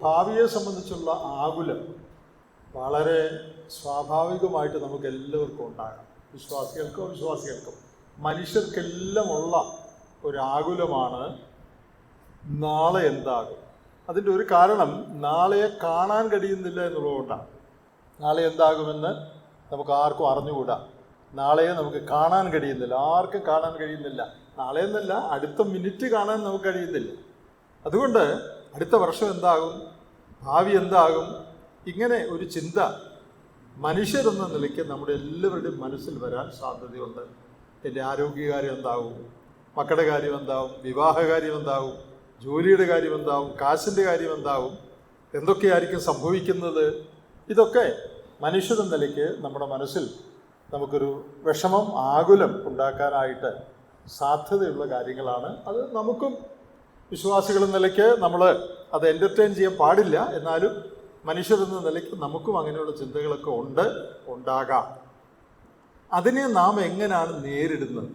ഭാവിയെ സംബന്ധിച്ചുള്ള ആകുലം വളരെ സ്വാഭാവികമായിട്ട് നമുക്ക് എല്ലാവർക്കും ഉണ്ടാകാം. വിശ്വാസികൾക്കും മനുഷ്യർക്കെല്ലാം ഉള്ള ഒരു ആകുലമാണ് നാളെ എന്താകും. അതിൻ്റെ ഒരു കാരണം നാളെയെ കാണാൻ കഴിയുന്നില്ല എന്നുള്ളതുകൊണ്ടാണ്. നാളെ എന്താകുമെന്ന് നമുക്ക് ആർക്കും അറിഞ്ഞുകൂടാ. നാളെയെ നമുക്ക് കാണാൻ കഴിയുന്നില്ല, ആർക്കും കാണാൻ കഴിയുന്നില്ല. നാളെ എന്നല്ല, അടുത്ത മിനിറ്റ് കാണാൻ നമുക്ക് കഴിയുന്നില്ല. അതുകൊണ്ട് അടുത്ത വർഷം എന്താകും, ഭാവി എന്താകും, ഇങ്ങനെ ഒരു ചിന്ത മനുഷ്യരെന്ന നിലയ്ക്ക് നമ്മുടെ എല്ലാവരുടെയും മനസ്സിൽ വരാൻ സാധ്യതയുണ്ട്. എൻ്റെ ആരോഗ്യകാര്യം എന്താകും, മക്കളുടെ കാര്യം എന്താവും, വിവാഹകാര്യം എന്താവും, ജോലിയുടെ കാര്യം എന്താവും, കാശിൻ്റെ കാര്യം എന്താവും, എന്തൊക്കെയായിരിക്കും സംഭവിക്കുന്നത്, ഇതൊക്കെ മനുഷ്യരെന്ന നിലയ്ക്ക് നമ്മുടെ മനസ്സിൽ നമുക്കൊരു വിഷമം, ആകുലം ഉണ്ടാക്കാനായിട്ട് സാധ്യതയുള്ള കാര്യങ്ങളാണ്. അത് നമുക്കും വിശ്വാസികളെന്ന നിലയ്ക്ക് നമ്മൾ അത് എൻ്റർടൈൻ ചെയ്യാൻ പാടില്ല. എന്നാലും മനുഷ്യരെന്ന നിലയ്ക്ക് നമുക്കും അങ്ങനെയുള്ള ചിന്തകളൊക്കെ ഉണ്ടാകാം. അതിനെ നാം എങ്ങനെയാണ് നേരിടുന്നത്?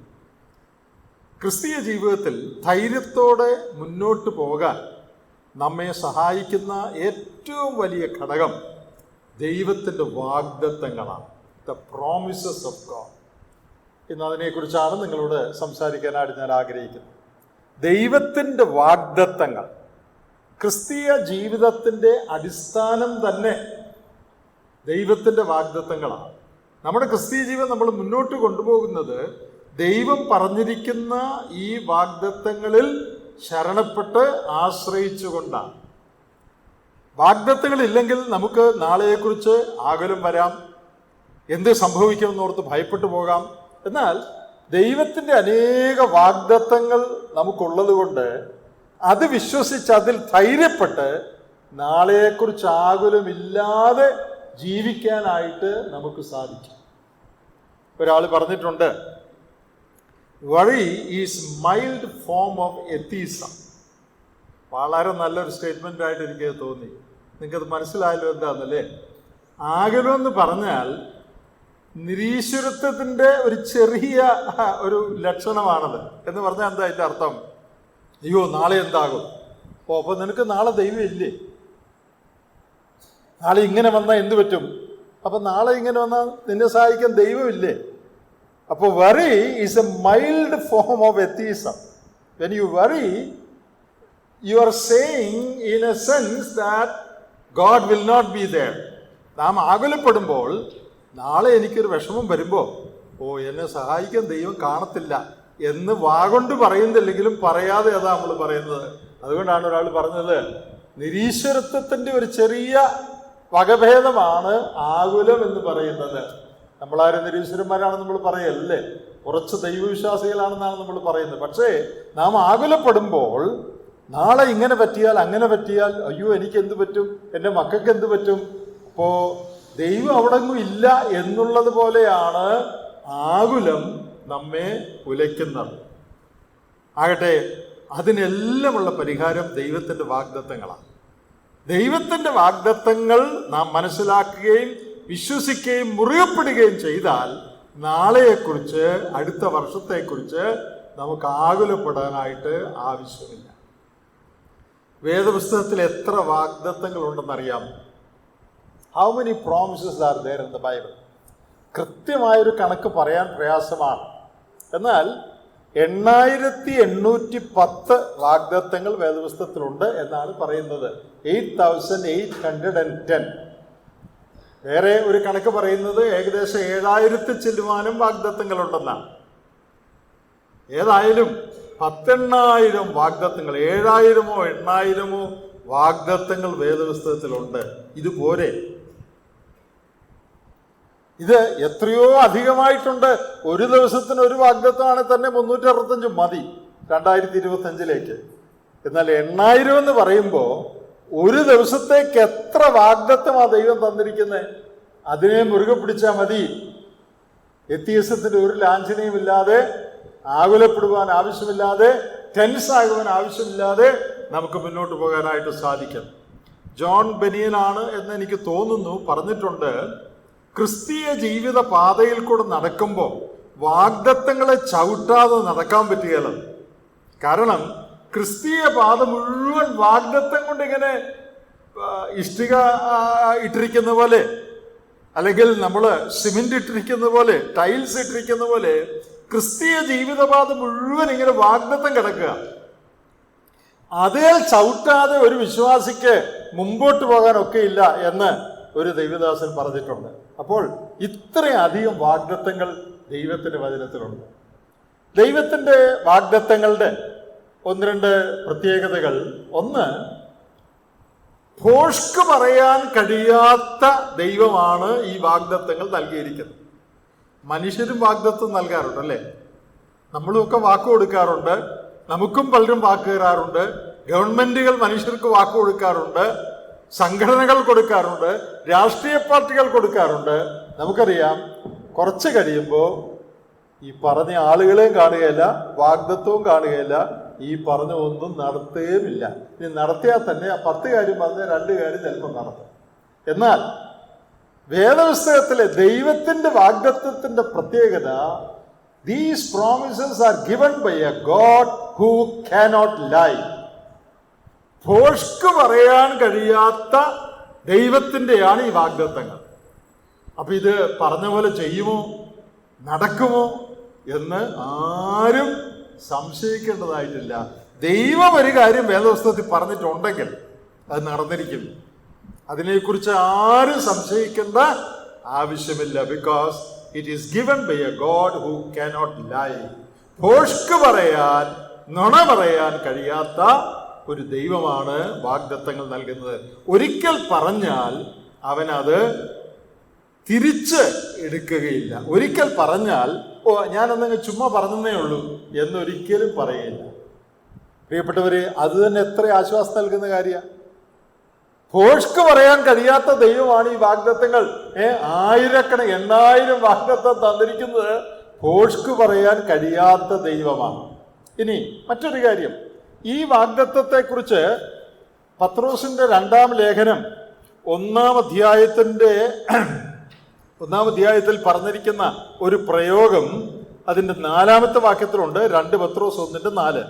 ക്രിസ്തീയ ജീവിതത്തിൽ ധൈര്യത്തോടെ മുന്നോട്ട് പോകാൻ നമ്മെ സഹായിക്കുന്ന ഏറ്റവും വലിയ ഘടകം ദൈവത്തിൻ്റെ വാഗ്ദത്തങ്ങളാണ്. The promises of God. ഇന്ന് അതിനെക്കുറിച്ചാണ് നിങ്ങളോട് സംസാരിക്കാനായിട്ട് ഞാൻ ആഗ്രഹിക്കുന്നത്. ദൈവത്തിൻ്റെ വാഗ്ദത്തങ്ങൾ. ക്രിസ്തീയ ജീവിതത്തിൻ്റെ അടിസ്ഥാനം തന്നെ ദൈവത്തിൻ്റെ വാഗ്ദത്തങ്ങളാണ്. നമ്മുടെ ക്രിസ്തീയ ജീവിതം നമ്മൾ മുന്നോട്ട് കൊണ്ടുപോകുന്നത് ദൈവം പറഞ്ഞിരിക്കുന്ന ഈ വാഗ്ദത്തങ്ങളിൽ ശരണപ്പെട്ട് ആശ്രയിച്ചുകൊണ്ടാണ്. വാഗ്ദത്തങ്ങളില്ലെങ്കിൽ നമുക്ക് നാളെയെക്കുറിച്ച് ആകുലം വരാം, എന്ത് സംഭവിക്കുമെന്നോർത്ത് ഭയപ്പെട്ടു പോകാം. എന്നാൽ ദൈവത്തിൻ്റെ അനേക വാഗ്ദത്തങ്ങൾ നമുക്കുള്ളത് കൊണ്ട് അത് വിശ്വസിച്ച് അതിൽ ധൈര്യപ്പെട്ട് നാളെയെക്കുറിച്ച് ആകുലമില്ലാതെ ജീവിക്കാനായിട്ട് നമുക്ക് സാധിക്കും. ഒരാൾ പറഞ്ഞിട്ടുണ്ട്, worry is mild form of atheism. വളരെ നല്ലൊരു സ്റ്റേറ്റ്മെൻ്റ് ആയിട്ട് എനിക്കത് തോന്നി. നിങ്ങൾക്കത് മനസ്സിലായല്ലോ എന്താണെന്നല്ലേ? ആകുലമെന്ന് പറഞ്ഞാൽ നിരീശ്വരത്വത്തിൻ്റെ ഒരു ചെറിയ ഒരു ലക്ഷണമാണത്. എന്ന് പറഞ്ഞാൽ എന്താ അതിൻ്റെ അർത്ഥം? അയ്യോ നാളെ എന്താകും, അപ്പോൾ നിനക്ക് നാളെ ദൈവം ഇല്ലേ? നാളെ ഇങ്ങനെ വന്നാൽ എന്ത് പറ്റും? അപ്പം നാളെ ഇങ്ങനെ വന്നാൽ നിന്നെ സഹായിക്കാൻ ദൈവമില്ലേ? അപ്പോൾ worry is A mild form of atheism. When you worry, you are saying in a sense that God will not be there. നാം ആകുലപ്പെടുമ്പോൾ, നാളെ എനിക്കൊരു വിഷമം വരുമ്പോൾ എന്നെ സഹായിക്കാൻ ദൈവം കാണത്തില്ല എന്ന് വാഗൊണ്ട് പറയുന്നില്ലെങ്കിലും പറയാതെ അതാ നമ്മൾ പറയുന്നത്. അതുകൊണ്ടാണ് ഒരാൾ പറഞ്ഞത്, നിരീശ്വരത്വത്തിൻ്റെ ഒരു ചെറിയ വകഭേദമാണ് ആകുലം എന്ന് പറയുന്നത്. നമ്മളാരും നിരീശ്വരന്മാരാണെന്ന് നമ്മൾ പറയല്ലേ, കുറച്ച് ദൈവവിശ്വാസികളാണെന്നാണ് നമ്മൾ പറയുന്നത്. പക്ഷേ നാം ആകുലപ്പെടുമ്പോൾ നാളെ ഇങ്ങനെ പറ്റിയാൽ, അങ്ങനെ പറ്റിയാൽ, അയ്യോ എനിക്ക് എന്ത് പറ്റും, എൻ്റെ മക്കൾക്ക് എന്ത് പറ്റും, അപ്പോൾ ദൈവം അവിടെങ്ങും ഇല്ല എന്നുള്ളത് പോലെയാണ് ആകുലം നമ്മെ ഉലയ്ക്കുന്നത്. ആകട്ടെ, അതിനെല്ലാമുള്ള പരിഹാരം ദൈവത്തിൻ്റെ വാഗ്ദത്തങ്ങളാണ്. ദൈവത്തിൻ്റെ വാഗ്ദത്തങ്ങൾ നാം മനസ്സിലാക്കുകയും വിശ്വസിക്കുകയും മുറുകപ്പെടുകയും ചെയ്താൽ നാളെയെക്കുറിച്ച്, അടുത്ത വർഷത്തെക്കുറിച്ച് നമുക്ക് ആകുലപ്പെടാനായിട്ട് ആവശ്യമില്ല. വേദപുസ്തകത്തിൽ എത്ര വാഗ്ദത്തങ്ങളുണ്ടെന്നറിയാം? How many promises are there in the Bible? കൃത്യമായൊരു കണക്ക് പറയാൻ പ്രയാസമാണ്. എന്നാൽ 8810 വാഗ്ദത്തങ്ങൾ വേദപുസ്തകത്തിലുണ്ട് എന്നാണ് പറയുന്നത്. 8810. വേറെ ഒരു കണക്ക് പറയുന്നത് ഏകദേശം 7000 ചില്ലുവാനും വാഗ്ദത്തങ്ങളുണ്ടെന്നാണ്. ഏതായാലും 10,000 വാഗ്ദത്തങ്ങൾ, 7000മോ 8000മോ വാഗ്ദത്തങ്ങൾ വേദപുസ്തകത്തിലുണ്ട്. ഇതുപോലെ ഇത് എത്രയോ അധികമായിട്ടുണ്ട്. ഒരു ദിവസത്തിന് ഒരു വാഗ്ദത്തമാണെങ്കിൽ തന്നെ 365 മതി 2025. എന്നാൽ 8000 എന്ന് പറയുമ്പോൾ ഒരു ദിവസത്തേക്ക് എത്ര വാഗ്ദത്തമാണ് ദൈവം തന്നിരിക്കുന്നത്? അതിനെ മുറുകെ പിടിച്ചാൽ മതി. എത്തിയസത്തിന് ഒരു ലാഞ്ചനയും ഇല്ലാതെ, ആകുലപ്പെടുവാൻ ആവശ്യമില്ലാതെ, ടെൻസ് ആകുവാൻ ആവശ്യമില്ലാതെ നമുക്ക് മുന്നോട്ട് പോകാനായിട്ട് സാധിക്കും. ജോൺ ബനിയനാണ് എന്ന് എനിക്ക് തോന്നുന്നു പറഞ്ഞിട്ടുണ്ട്, ക്രിസ്തീയ ജീവിത പാതയിൽ കൂടെ നടക്കുമ്പോൾ വാഗ്ദത്തങ്ങളെ ചവിട്ടാതെ നടക്കാൻ പറ്റുകയില്ല. കാരണം ക്രിസ്തീയ പാത മുഴുവൻ വാഗ്ദത്തം കൊണ്ട് ഇങ്ങനെ ഇഷ്ടിക ഇട്ടിരിക്കുന്ന പോലെ, അല്ലെങ്കിൽ നമ്മൾ സിമെന്റ് ഇട്ടിരിക്കുന്ന പോലെ, ടൈൽസ് ഇട്ടിരിക്കുന്ന പോലെ ക്രിസ്തീയ ജീവിതപാത മുഴുവൻ ഇങ്ങനെ വാഗ്ദത്തം കിടക്കുക. അതേ ചവിട്ടാതെ ഒരു വിശ്വാസിക്ക് മുമ്പോട്ട് പോകാനൊക്കെ ഇല്ല എന്ന് ഒരു ദൈവദാസൻ പറഞ്ഞിട്ടുണ്ട്. അപ്പോൾ ഇത്രയധികം വാഗ്ദത്തങ്ങൾ ദൈവത്തിന്റെ വചനത്തിലുണ്ട്. ദൈവത്തിന്റെ വാഗ്ദത്തങ്ങളുടെ ഒന്ന് രണ്ട് പ്രത്യേകതകൾ: ഒന്ന്, ഭോഷ്ക് പറയാൻ കഴിയാത്ത ദൈവമാണ് ഈ വാഗ്ദത്തങ്ങൾ നൽകിയിരിക്കുന്നത്. മനുഷ്യരും വാഗ്ദത്തം നൽകാറുണ്ട്, അല്ലേ? നമ്മളുമൊക്കെ വാക്ക് കൊടുക്കാറുണ്ട്, നമുക്കും പലരും വാക്ക് തരാറുണ്ട്. ഗവൺമെന്റുകൾ മനുഷ്യർക്ക് വാക്ക് കൊടുക്കാറുണ്ട്, സംഘടനകൾ കൊടുക്കാറുണ്ട്, രാഷ്ട്രീയ പാർട്ടികൾ കൊടുക്കാറുണ്ട്. നമുക്കറിയാം, കുറച്ച് കഴിയുമ്പോൾ ഈ പറഞ്ഞ ആളുകളെയും കാണുകയില്ല, വാഗ്ദത്വവും കാണുകയില്ല, ഈ പറഞ്ഞ ഒന്നും നടത്തുകയുമില്ല. ഇനി നടത്തിയാൽ തന്നെ 10 കാര്യം പറഞ്ഞ 2 കാര്യം ചിലപ്പോൾ നടത്തും. എന്നാൽ വേദപുസ്തകത്തിലെ ദൈവത്തിന്റെ വാഗ്ദത്വത്തിന്റെ പ്രത്യേകത, these promises are given by a God who cannot lie. ഭോഷ്ക് പറയാൻ കഴിയാത്ത ദൈവത്തിൻ്റെയാണ് ഈ വാഗ്ദത്തങ്ങൾ. അപ്പൊ ഇത് പറഞ്ഞ പോലെ ചെയ്യുമോ, നടക്കുമോ എന്ന് ആരും സംശയിക്കേണ്ടതായിട്ടില്ല. ദൈവം ഒരു കാര്യം വേദപുസ്തകത്തിൽ പറഞ്ഞിട്ടുണ്ടെങ്കിൽ അത് നടന്നിരിക്കും. അതിനെക്കുറിച്ച് ആരും സംശയിക്കേണ്ട ആവശ്യമില്ല. Because it is given by a God who cannot lie. ഭോഷ്ക് പറയാൻ, നുണ പറയാൻ കഴിയാത്ത ഒരു ദൈവമാണ് വാഗ്ദത്തങ്ങൾ നൽകുന്നത്. ഒരിക്കൽ പറഞ്ഞാൽ അവൻ അത് തിരിച്ച് എടുക്കുകയില്ല. ഒരിക്കൽ പറഞ്ഞാൽ ഞാനൊന്നങ്ങ് ചുമ്മാ പറഞ്ഞതേ ഉള്ളൂ എന്നൊരിക്കലും പറയില്ല. പ്രിയപ്പെട്ടവര്, അത് തന്നെ എത്ര ആശ്വാസം നൽകുന്ന കാര്യമാണ്. ഭോഷ്ക് പറയാൻ കഴിയാത്ത ദൈവമാണ് ഈ വാഗ്ദത്തങ്ങൾ. 1000 വാഗ്ദത്തം തന്നിരിക്കുന്നത് ഭോഷ്ക് പറയാൻ കഴിയാത്ത ദൈവമാണ്. ഇനി മറ്റൊരു കാര്യം, ഈ വാഗ്ദത്തത്തെക്കുറിച്ച് പത്രോസിന്റെ 2-ാം ലേഖനം 1-ാം അധ്യായത്തിൽ പറഞ്ഞിരിക്കുന്ന ഒരു പ്രയോഗം അതിന്റെ 4-ാമത്തെ വാക്യത്തിലുണ്ട്. 2 പത്രോസ് 1:4.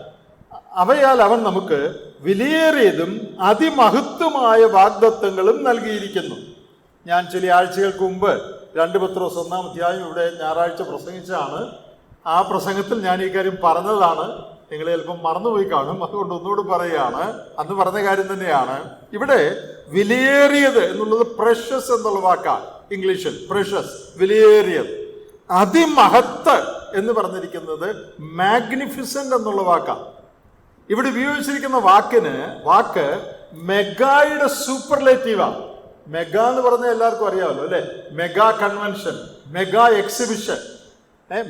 അവയാൽ അവൻ നമുക്ക് വിലയേറിയതും അതിമഹത്വമായ വാഗ്ദത്തങ്ങളും നൽകിയിരിക്കുന്നു. ഞാൻ ചില ആഴ്ചകൾക്ക് മുമ്പ് 2 പത്രോസ് 1-ാം അധ്യായം ഇവിടെ ഞായറാഴ്ച പ്രസംഗിച്ചാണ്. ആ പ്രസംഗത്തിൽ ഞാൻ ഈ കാര്യം പറഞ്ഞതാണ്. നിങ്ങൾ ചിലപ്പം മറന്നുപോയി കാണും, അതുകൊണ്ട് ഒന്നുകൂടി പറയുകയാണ്. അന്ന് പറഞ്ഞ കാര്യം തന്നെയാണ്. ഇവിടെ വിലയേറിയത് എന്നുള്ളത് പ്രഷ്യസ് എന്നുള്ള വാക്കാണ്. ഇംഗ്ലീഷിൽ പ്രഷ്യസ്, വിലയേറിയത്. അതിമഹത്ത് എന്ന് പറഞ്ഞിരിക്കുന്നത് മാഗ്നിഫിസന്റ് എന്നുള്ള വാക്കാണ്. ഇവിടെ ഉപയോഗിച്ചിരിക്കുന്ന വാക്ക് മെഗായുടെ സൂപ്പർലേറ്റീവാണ്. മെഗാ എന്ന് പറഞ്ഞാൽ എല്ലാവർക്കും അറിയാമല്ലോ, അല്ലെ? Mega convention, mega exhibition.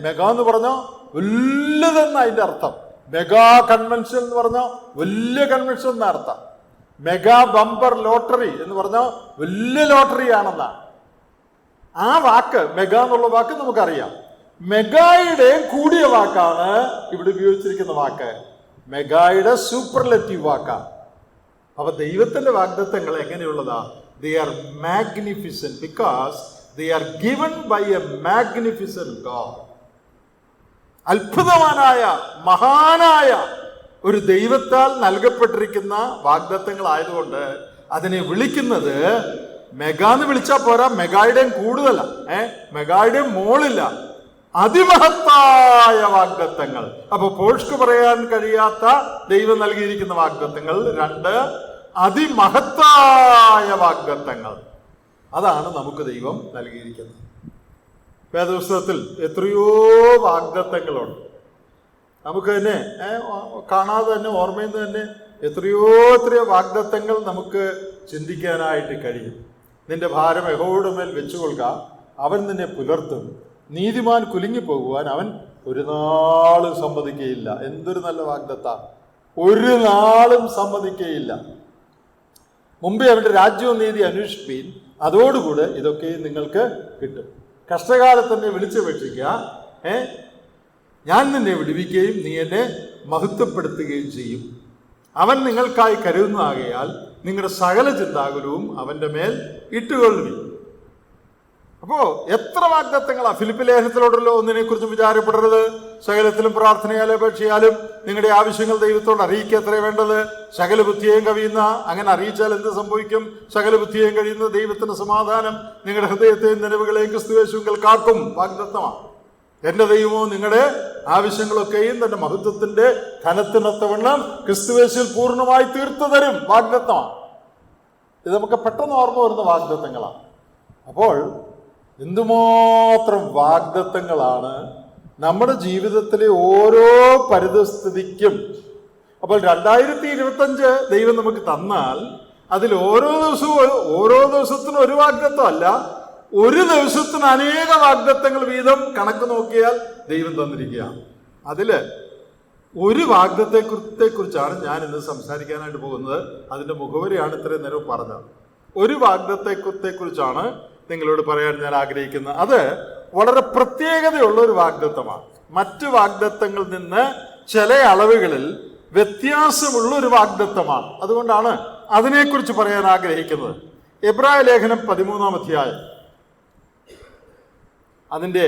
Mega എന്ന് പറഞ്ഞാൽ വലുതെന്ന അതിന്റെ അർത്ഥം. മെഗാ കൺവെൻഷൻ എന്ന് പറഞ്ഞാൽ വലിയ കൺവെൻഷൻ എന്ന അർത്ഥം. മെഗാ ബമ്പർ ലോട്ടറി എന്ന് പറഞ്ഞാൽ വലിയ ലോട്ടറി ആണെന്നാണ് ആ വാക്ക്. മെഗാ എന്നുള്ള വാക്ക് നമുക്കറിയാം. മെഗായുടെ കൂടിയ വാക്കാണ് ഇവിടെ ഉപയോഗിച്ചിരിക്കുന്ന വാക്ക്. മെഗായുടെ സൂപ്പർലെറ്റീവ് വാക്കാണ്. അപ്പൊ ദൈവത്തിന്റെ വാഗ്ദത്തങ്ങൾ എങ്ങനെയുള്ളതാ? They are magnificent because they are given by a magnificent God. അത്ഭുതവാനായ മഹാനായ ഒരു ദൈവത്താൽ നൽകപ്പെട്ടിരിക്കുന്ന വാഗ്ദത്തങ്ങളായതുകൊണ്ട് അതിനെ വിളിക്കുന്നത് മെഗാന്ന് വിളിച്ചാൽ പോരാ, മെഗായുടെയും കൂടുതല, മെഗായുടെയും മോളില്ല, അതിമഹത്തായ വാഗ്ദത്തങ്ങൾ. അപ്പൊ ഭോഷ്ക് പറയാൻ കഴിയാത്ത ദൈവം നൽകിയിരിക്കുന്ന വാഗ്ദത്തങ്ങൾ. 2, അതിമഹത്തായ വാഗ്ദത്തങ്ങൾ. അതാണ് നമുക്ക് ദൈവം നൽകിയിരിക്കുന്നത്. വേദപുസ്തകത്തിൽ എത്രയോ വാഗ്ദത്തങ്ങളുണ്ട്. നമുക്ക് തന്നെ കാണാതെ തന്നെ ഓർമ്മയിൽ നിന്ന് തന്നെ എത്രയോ വാഗ്ദത്തങ്ങൾ നമുക്ക് ചിന്തിക്കാനായിട്ട് കഴിയും. നിന്റെ ഭാരം യഹോവയുടെ മേൽ വെച്ചുകൊള്ളുക, അവൻ നിന്നെ പുലർത്തും. നീതിമാൻ കുലുങ്ങിപ്പോകുവാൻ അവൻ ഒരു നാളും സമ്മതിക്കുകയില്ല. എന്തൊരു നല്ല വാഗ്ദത്താ! ഒരു നാളും സമ്മതിക്കുകയില്ല. മുമ്പേ അവന്റെ രാജ്യവും നീതി അന്വേഷിപ്പീൻ, അതോടുകൂടെ ഇതൊക്കെ നിങ്ങൾക്ക് കിട്ടും. കഷ്ടകാലത്ത് തന്നെ വിളിച്ചപേക്ഷിക്കുക, ഞാൻ നിന്നെ വിടുവിക്കുകയും നീ എന്നെ മഹത്വപ്പെടുത്തുകയും ചെയ്യും. അവൻ നിങ്ങൾക്കായി കരുതുന്നതാകയാൽ നിങ്ങളുടെ സകല ചിന്താകുലവും അവന്റെ മേൽ ഇട്ടുകൊള്ളുവി. അപ്പോ എത്ര വാഗ്ദത്തങ്ങളാ! ഫിലിപ്പി ലേഖനത്തിലോടല്ലോ ഒന്നിനെ കുറിച്ചും വിചാരപ്പെടരുത്, സകലത്തിലും പ്രാർത്ഥനയാലും അപേക്ഷയാലും നിങ്ങളുടെ ആവശ്യങ്ങൾ ദൈവത്തോട് അറിയിക്കുക അത്രേ വേണ്ടത്. സകല ബുദ്ധിയെയും കവിയുന്ന, അങ്ങനെ അറിയിച്ചാൽ എന്ത് സംഭവിക്കും? സകല ബുദ്ധിയെയും കഴിയുന്ന ദൈവത്തിന്റെ സമാധാനം നിങ്ങളുടെ ഹൃദയത്തെയും നിലവുകളെയും ക്രിസ്തുയേശുവിൽ കാക്കും. വാഗ്ദത്തമാണ്. എന്റെ ദൈവമോ നിങ്ങളുടെ ആവശ്യങ്ങളൊക്കെയും തന്റെ മഹത്വത്തിന്റെ ധനത്തിനൊത്തവണ്ണം ക്രിസ്തുയേശുവിൽ പൂർണ്ണമായി തീർത്തു തരും. വാഗ്ദത്തമാണ്. ഇത് നമുക്ക് പെട്ടെന്ന് ഓർമ്മ വരുന്ന വാഗ്ദത്തങ്ങളാണ്. അപ്പോൾ എന്തുമാത്രം വാഗ്ദത്തങ്ങളാണ് നമ്മുടെ ജീവിതത്തിലെ ഓരോ പരിതസ്ഥിതിക്കും. അപ്പോൾ 2025 ദൈവം നമുക്ക് തന്നാൽ അതിൽ ഓരോ ദിവസത്തിനും ഒരു വാഗ്ദത്തം അല്ല, ഒരു ദിവസത്തിന് അനേക വാഗ്ദത്തങ്ങൾ വീതം കണക്ക് നോക്കിയാൽ ദൈവം തന്നിരിക്കുകയാണ്. അതില് ഒരു വാഗ്ദത്തത്തെ കുറിച്ചാണ് ഞാൻ ഇന്ന് സംസാരിക്കാനായിട്ട് പോകുന്നത്. അതിന്റെ മുഖവരിയാണ് ഇത്രയും നേരം പറഞ്ഞത്. ഒരു വാഗ്ദത്തത്തെ കുറിച്ചാണ് നിങ്ങളോട് പറയാൻ ഞാൻ ആഗ്രഹിക്കുന്നത്. അത് വളരെ പ്രത്യേകതയുള്ള ഒരു വാഗ്ദത്തമാണ്. മറ്റു വാഗ്ദത്തങ്ങളിൽ നിന്ന് ചില അളവുകളിൽ വ്യത്യാസമുള്ള ഒരു വാഗ്ദത്തമാണ്. അതുകൊണ്ടാണ് അതിനെക്കുറിച്ച് പറയാൻ ആഗ്രഹിക്കുന്നത്. എബ്രായ ലേഖനം 13-ാം അധ്യായം അതിൻ്റെ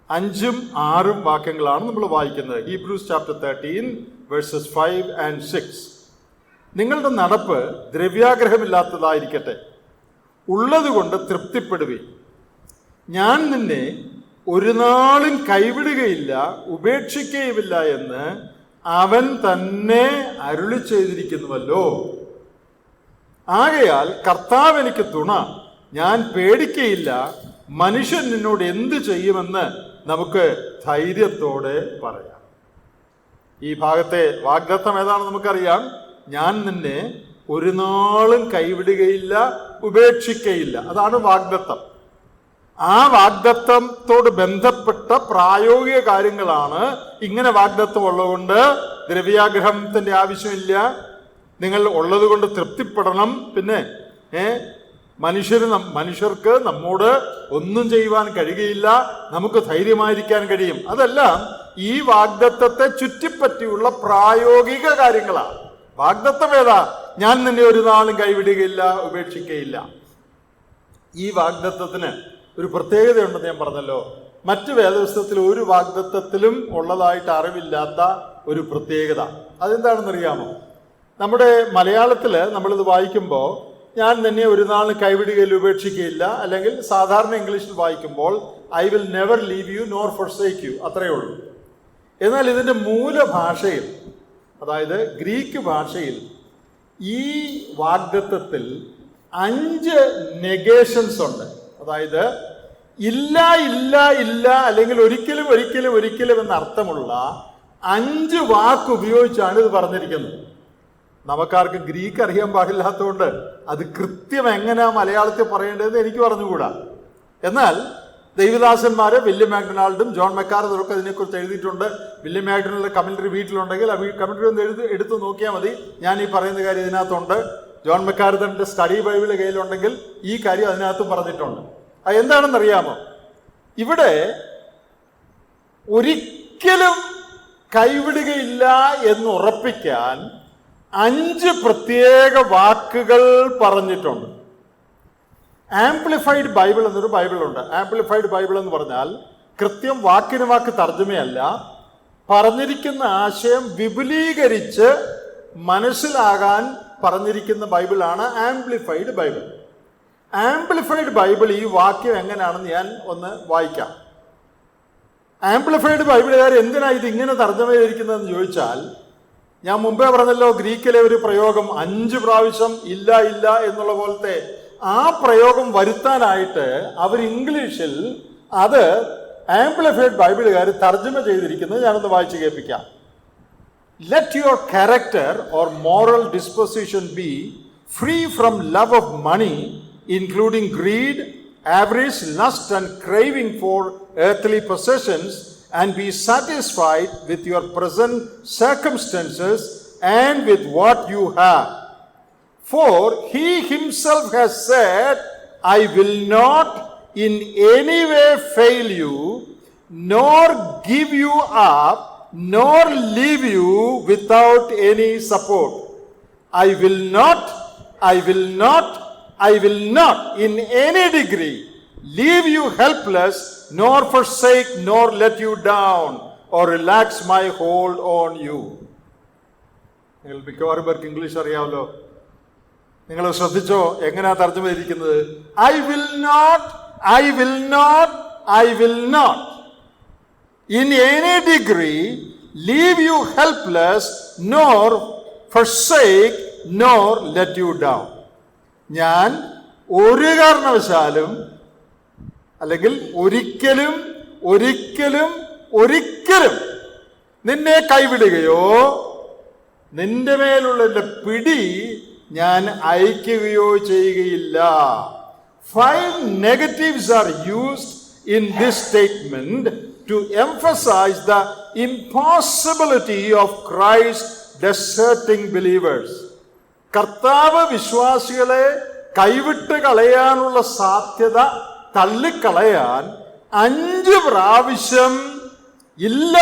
5ഉം 6ഉം വാക്യങ്ങളാണ് നമ്മൾ വായിക്കുന്നത്. Hebrews chapter 13 versus 5 and 6. നിങ്ങളുടെ നടപ്പ് ദ്രവ്യാഗ്രഹമില്ലാത്തതായിരിക്കട്ടെ, ഉള്ളതുകൊണ്ട് തൃപ്തിപ്പെടുവീൻ. ഞാൻ നിന്നെ ഒരു നാളും കൈവിടുകയില്ല, ഉപേക്ഷിക്കുകയുമില്ല എന്ന് അവൻ തന്നെ അരുളി ചെയ്തിരിക്കുന്നുവല്ലോ. ആകയാൽ കർത്താവ് എനിക്ക് തുണ, ഞാൻ പേടിക്കയില്ല. മനുഷ്യൻ നിന്നോട് എന്ത് ചെയ്യുമെന്ന് നമുക്ക് ധൈര്യത്തോടെ പറയാം. ഈ ഭാഗത്തെ വാഗ്ദത്തം ഏതാണെന്ന് നമുക്കറിയാം. ഞാൻ നിന്നെ ഒരു നാളും കൈവിടുകയില്ല, ഉപേക്ഷിക്കയില്ല. അതാണ് വാഗ്ദത്തം. ആ വാഗ്ദത്തത്തോട് ബന്ധപ്പെട്ട പ്രായോഗിക കാര്യങ്ങളാണ്. ഇങ്ങനെ വാഗ്ദത്തം ഉള്ളതുകൊണ്ട് ദ്രവ്യാഗ്രഹത്തിന്റെ ആവശ്യമില്ല, നിങ്ങൾ ഉള്ളത് കൊണ്ട് തൃപ്തിപ്പെടണം. പിന്നെ മനുഷ്യർക്ക് നമ്മോട് ഒന്നും ചെയ്യുവാൻ കഴിയുകയില്ല, നമുക്ക് ധൈര്യമായിരിക്കാൻ കഴിയും. അതെല്ലാം ഈ വാഗ്ദത്തത്തെ ചുറ്റിപ്പറ്റിയുള്ള പ്രായോഗിക കാര്യങ്ങളാണ്. വാഗ്ദത്തം ഏതാ? ഞാൻ നിന്നെ ഒരു നാളും കൈവിടുകയില്ല, ഉപേക്ഷിക്കയില്ല. ഈ വാഗ്ദത്തത്തിന് ഒരു പ്രത്യേകതയുണ്ടെന്ന് ഞാൻ പറഞ്ഞല്ലോ. മറ്റു വേദപുസ്തകത്തിൽ ഒരു വാഗ്ദത്തത്തിലും ഉള്ളതായിട്ട് അറിവില്ലാത്ത ഒരു പ്രത്യേകത. അതെന്താണെന്നറിയാമോ? നമ്മുടെ മലയാളത്തിൽ നമ്മളിത് വായിക്കുമ്പോൾ ഞാൻ നിന്നെ ഒരു നാളും കൈവിടുകയില്ല, ഉപേക്ഷിക്കുകയില്ല, അല്ലെങ്കിൽ സാധാരണ ഇംഗ്ലീഷിൽ വായിക്കുമ്പോൾ I will never leave U nor forsake U, അത്രയേ ഉള്ളൂ. എന്നാൽ ഇതിൻ്റെ മൂലഭാഷയിൽ, അതായത് ഗ്രീക്ക് ഭാഷയിൽ, ഈ വാഗ്ദത്തത്തിൽ 5 നെഗേഷൻസ് ഉണ്ട്. അതായത് ഇല്ല ഇല്ല ഇല്ല, അല്ലെങ്കിൽ ഒരിക്കലും ഒരിക്കലും ഒരിക്കലും എന്ന അർത്ഥമുള്ള 5 വാക്ക് ഉപയോഗിച്ചാണ് ഇത് പറഞ്ഞിരിക്കുന്നത്. നമുക്കാർക്കും ഗ്രീക്ക് അറിയാൻ പാടില്ലാത്തതുകൊണ്ട് അത് കൃത്യം എങ്ങനെയാ മലയാളത്തിൽ പറയേണ്ടതെന്ന് എനിക്ക് പറഞ്ഞുകൂടാ. എന്നാൽ ദൈവദാസന്മാരെ വില്യം മാക്ഡൊണാൾഡും ജോൺ മെക്കാർത്തറും ഒക്കെ ഇതിനെക്കുറിച്ച് എഴുതിയിട്ടുണ്ട്. വില്യം മാക്ഡൊണാൾഡ് കമന്ററി വീട്ടിലുണ്ടെങ്കിൽ ആ കമന്ററി ഒന്ന് എടുത്ത് നോക്കിയാൽ മതി. ഞാൻ ഈ പറയുന്ന കാര്യം ഇതിനകത്തുണ്ട്. ജോൺ മെക്കാർത്തറിന്റെ സ്റ്റഡി ബൈബിള് കയ്യിലുണ്ടെങ്കിൽ ഈ കാര്യം അതിനകത്തും പറഞ്ഞിട്ടുണ്ട്. അത് എന്താണെന്നറിയാമോ? ഇവിടെ ഒരിക്കലും കൈവിടുകയില്ല എന്ന് ഉറപ്പിക്കാൻ 5 പ്രത്യേക വാക്കുകൾ പറഞ്ഞിട്ടുണ്ട്. ആംപ്ലിഫൈഡ് ബൈബിൾ എന്നൊരു ബൈബിളുണ്ട്. ആംപ്ലിഫൈഡ് ബൈബിൾ എന്ന് പറഞ്ഞാൽ കൃത്യം വാക്കിന് വാക്ക് തർജ്ജമയല്ല, പറഞ്ഞിരിക്കുന്ന ആശയം വിപുലീകരിച്ച് മനസ്സിലാകാൻ പറഞ്ഞിരിക്കുന്ന ബൈബിളാണ് ആംപ്ലിഫൈഡ് ബൈബിൾ. ആംപ്ലിഫൈഡ് ബൈബിൾ ഈ വാക്യം എങ്ങനെയാണെന്ന് ഞാൻ ഒന്ന് വായിക്കാം. ആംപ്ലിഫൈഡ് ബൈബിളുകാർ എന്തിനാ ഇത് ഇങ്ങനെ തർജ്ജമ ചെയ്തിരിക്കുന്നതെന്ന് ചോദിച്ചാൽ, ഞാൻ മുമ്പേ പറഞ്ഞല്ലോ, ഗ്രീക്കിലെ ഒരു പ്രയോഗം 5 പ്രാവശ്യം ഇല്ല ഇല്ല എന്നുള്ള പോലത്തെ ആ പ്രയോഗം വരുത്താനായിട്ട് അവർ ഇംഗ്ലീഷിൽ അത് ആംപ്ലിഫൈഡ് ബൈബിളുകാർ തർജ്ജമ ചെയ്തിരിക്കുന്നത് ഞാനൊന്ന് വായിച്ചു കേൾപ്പിക്കാം. Let your character or moral disposition be free from love of money, including greed, avarice, lust and craving for earthly possessions, and be satisfied with your present circumstances and with what you have. For he himself has said, I will not in any way fail you, nor give you up, nor leave you without any support. I will not I will not in any degree leave you helpless, nor forsake, nor let you down, or relax my hold on you. നിങ്ങൾ മിക്കവാറും പേർക്ക് English അറിയാമല്ലോ. നിങ്ങൾ ശ്രദ്ധിച്ചോ എങ്ങനെയാ തർജ്ജമ ചെയ്തിരിക്കുന്നത്? I will not, I will not, I will not in any degree leave you helpless, nor forsake, nor let you down. ഞാൻ ഒരു കാരണവശാലും, അല്ലെങ്കിൽ ഒരിക്കലും ഒരിക്കലും ഒരിക്കലും നിന്നെ കൈവിടുകയോ നിന്റെ മേലുള്ള എൻ്റെ പിടി ഞാൻ അയക്കുകയോ ചെയ്യുകയില്ല. 5 negatives are used in this statement to emphasize the impossibility of Christ deserting believers. കർത്താവ് വിശ്വാസികളെ കൈവിട്ട് കളയാനുള്ള സാധ്യത തള്ളിക്കളയാൻ 5 പ്രാവശ്യം ഇല്ല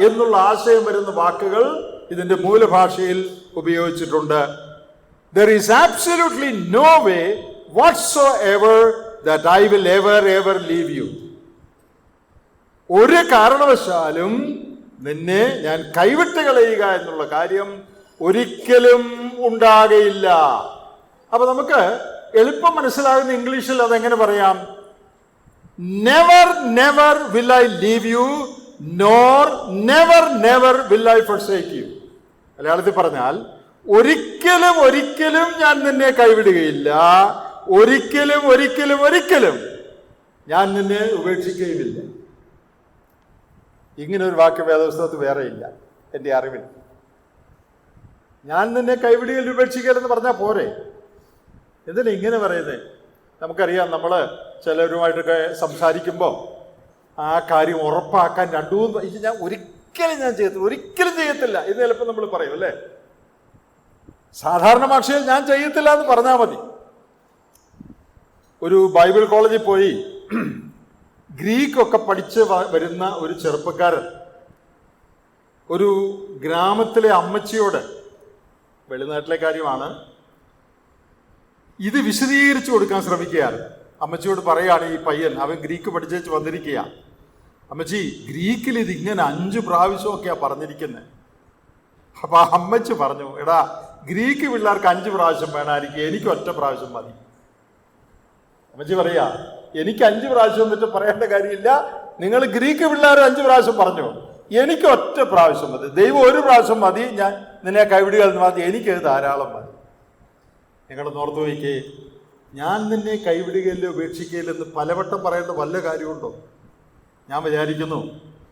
എന്നുള്ള ആശയം വരുന്ന വാക്കുകൾ ഇതിന്റെ മൂലഭാഷയിൽ ഉപയോഗിച്ചിട്ടുണ്ട്. There is absolutely no way whatsoever that I will ever leave you. ഒരു കാരണവശാലും നിന്നെ ഞാൻ കൈവിട്ട് കളയുക എന്നുള്ള കാര്യം ഒരിക്കലും ഉണ്ടാകയില്ല. അപ്പൊ നമുക്ക് എളുപ്പം മനസ്സിലാകുന്ന ഇംഗ്ലീഷിൽ അതെങ്ങനെ പറയാം? Never, never will I leave you, nor never, never will I forsake you. മലയാളത്തിൽ പറഞ്ഞാൽ ഒരിക്കലും ഒരിക്കലും ഞാൻ നിന്നെ കൈവിടുകയില്ല, ഒരിക്കലും ഒരിക്കലും ഒരിക്കലും ഞാൻ നിന്നെ ഉപേക്ഷിക്കുകയുമില്ല. ഇങ്ങനെ ഒരു വാക്ക് വേദപുസ്തകത്തിൽ വേറെ ഇല്ല എൻ്റെ അറിവിൽ. ഞാൻ നിന്നെ കൈവിടുകയിൽ ഉപേക്ഷിക്കലെന്ന് പറഞ്ഞാൽ പോരെ, എന്തിനാ ഇങ്ങനെ പറയുന്നത്? നമുക്കറിയാം, നമ്മൾ ചിലരുമായിട്ടൊക്കെ സംസാരിക്കുമ്പോൾ ആ കാര്യം ഉറപ്പാക്കാൻ 2-3 ഞാൻ ഒരിക്കലും ചെയ്യത്തില്ല എന്ന് ചിലപ്പോൾ നമ്മൾ പറയും അല്ലേ. സാധാരണ ഭാഷയിൽ ഞാൻ ചെയ്യത്തില്ല എന്ന് പറഞ്ഞാൽ മതി. ഒരു ബൈബിൾ കോളേജിൽ പോയി ഗ്രീക്കൊക്കെ പഠിച്ച് വരുന്ന ഒരു ചെറുപ്പക്കാരൻ ഒരു ഗ്രാമത്തിലെ അമ്മച്ചിയോട്, വെളിനാട്ടിലെ കാര്യമാണ്, ഇത് വിശദീകരിച്ചു കൊടുക്കാൻ ശ്രമിക്കുകയാണ്. അമ്മച്ചിയോട് പറയുകയാണ്, ഈ പയ്യൻ അവൻ ഗ്രീക്ക് പഠിച്ചേച്ച് വന്നിരിക്കുക, അമ്മച്ചി ഗ്രീക്കിൽ ഇതിങ്ങനെ 5 പ്രാവശ്യമൊക്കെയാ പറഞ്ഞിരിക്കുന്നത്. അപ്പൊ അമ്മച്ചി പറഞ്ഞു, എടാ ഗ്രീക്ക് പിള്ളേർക്ക് 5 പ്രാവശ്യം വേണമായിരിക്കും, എനിക്ക് 1 പ്രാവശ്യം മതി. അമ്മച്ചി പറയാ, എനിക്ക് 5 പ്രാവശ്യം എന്നിട്ട് പറയേണ്ട കാര്യമില്ല, നിങ്ങൾ ഗ്രീക്ക് പിള്ളേർ 5 പ്രാവശ്യം പറഞ്ഞു, എനിക്ക് 1 പ്രാവശ്യം മതി. ദൈവം 1 പ്രാവശ്യം മതി, ഞാൻ നിന്നെ കൈവിടുക എന്ന് മതി, എനിക്കത് ധാരാളം മതി. നിങ്ങൾ ഓർത്തു നോക്കിക്കേ, ഞാൻ നിന്നെ കൈവിടുകയില്ല ഉപേക്ഷിക്കുകയില്ലെന്ന് പലവട്ടം പറയേണ്ട വല്ല കാര്യമുണ്ടോ? ഞാൻ വിചാരിക്കുന്നു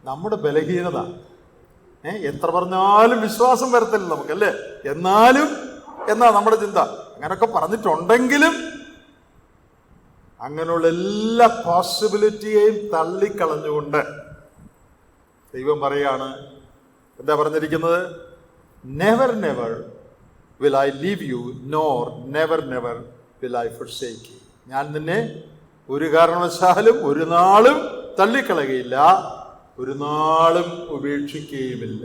നമ്മുടെ ബലഹീനത, എത്ര പറഞ്ഞാലും വിശ്വാസം വരത്തില്ല നമുക്കല്ലേ. എന്നാ നമ്മുടെ ചിന്ത അങ്ങനൊക്കെ പറഞ്ഞിട്ടുണ്ടെങ്കിലും അങ്ങനെയുള്ള എല്ലാ പോസിബിലിറ്റിയെയും തള്ളിക്കളഞ്ഞുകൊണ്ട് ദൈവം പറയാണ്, എന്താ പറഞ്ഞിരിക്കുന്നത്? Never never will I leave you, nor never, never will I forsake you. ഞാൻ നിന്നെ ഒരു കാരണവശാലും ഒരു നാളും തള്ളിക്കളയുകയില്ല, ഒരു നാളും ഉപേക്ഷിക്കുകയുമില്ല.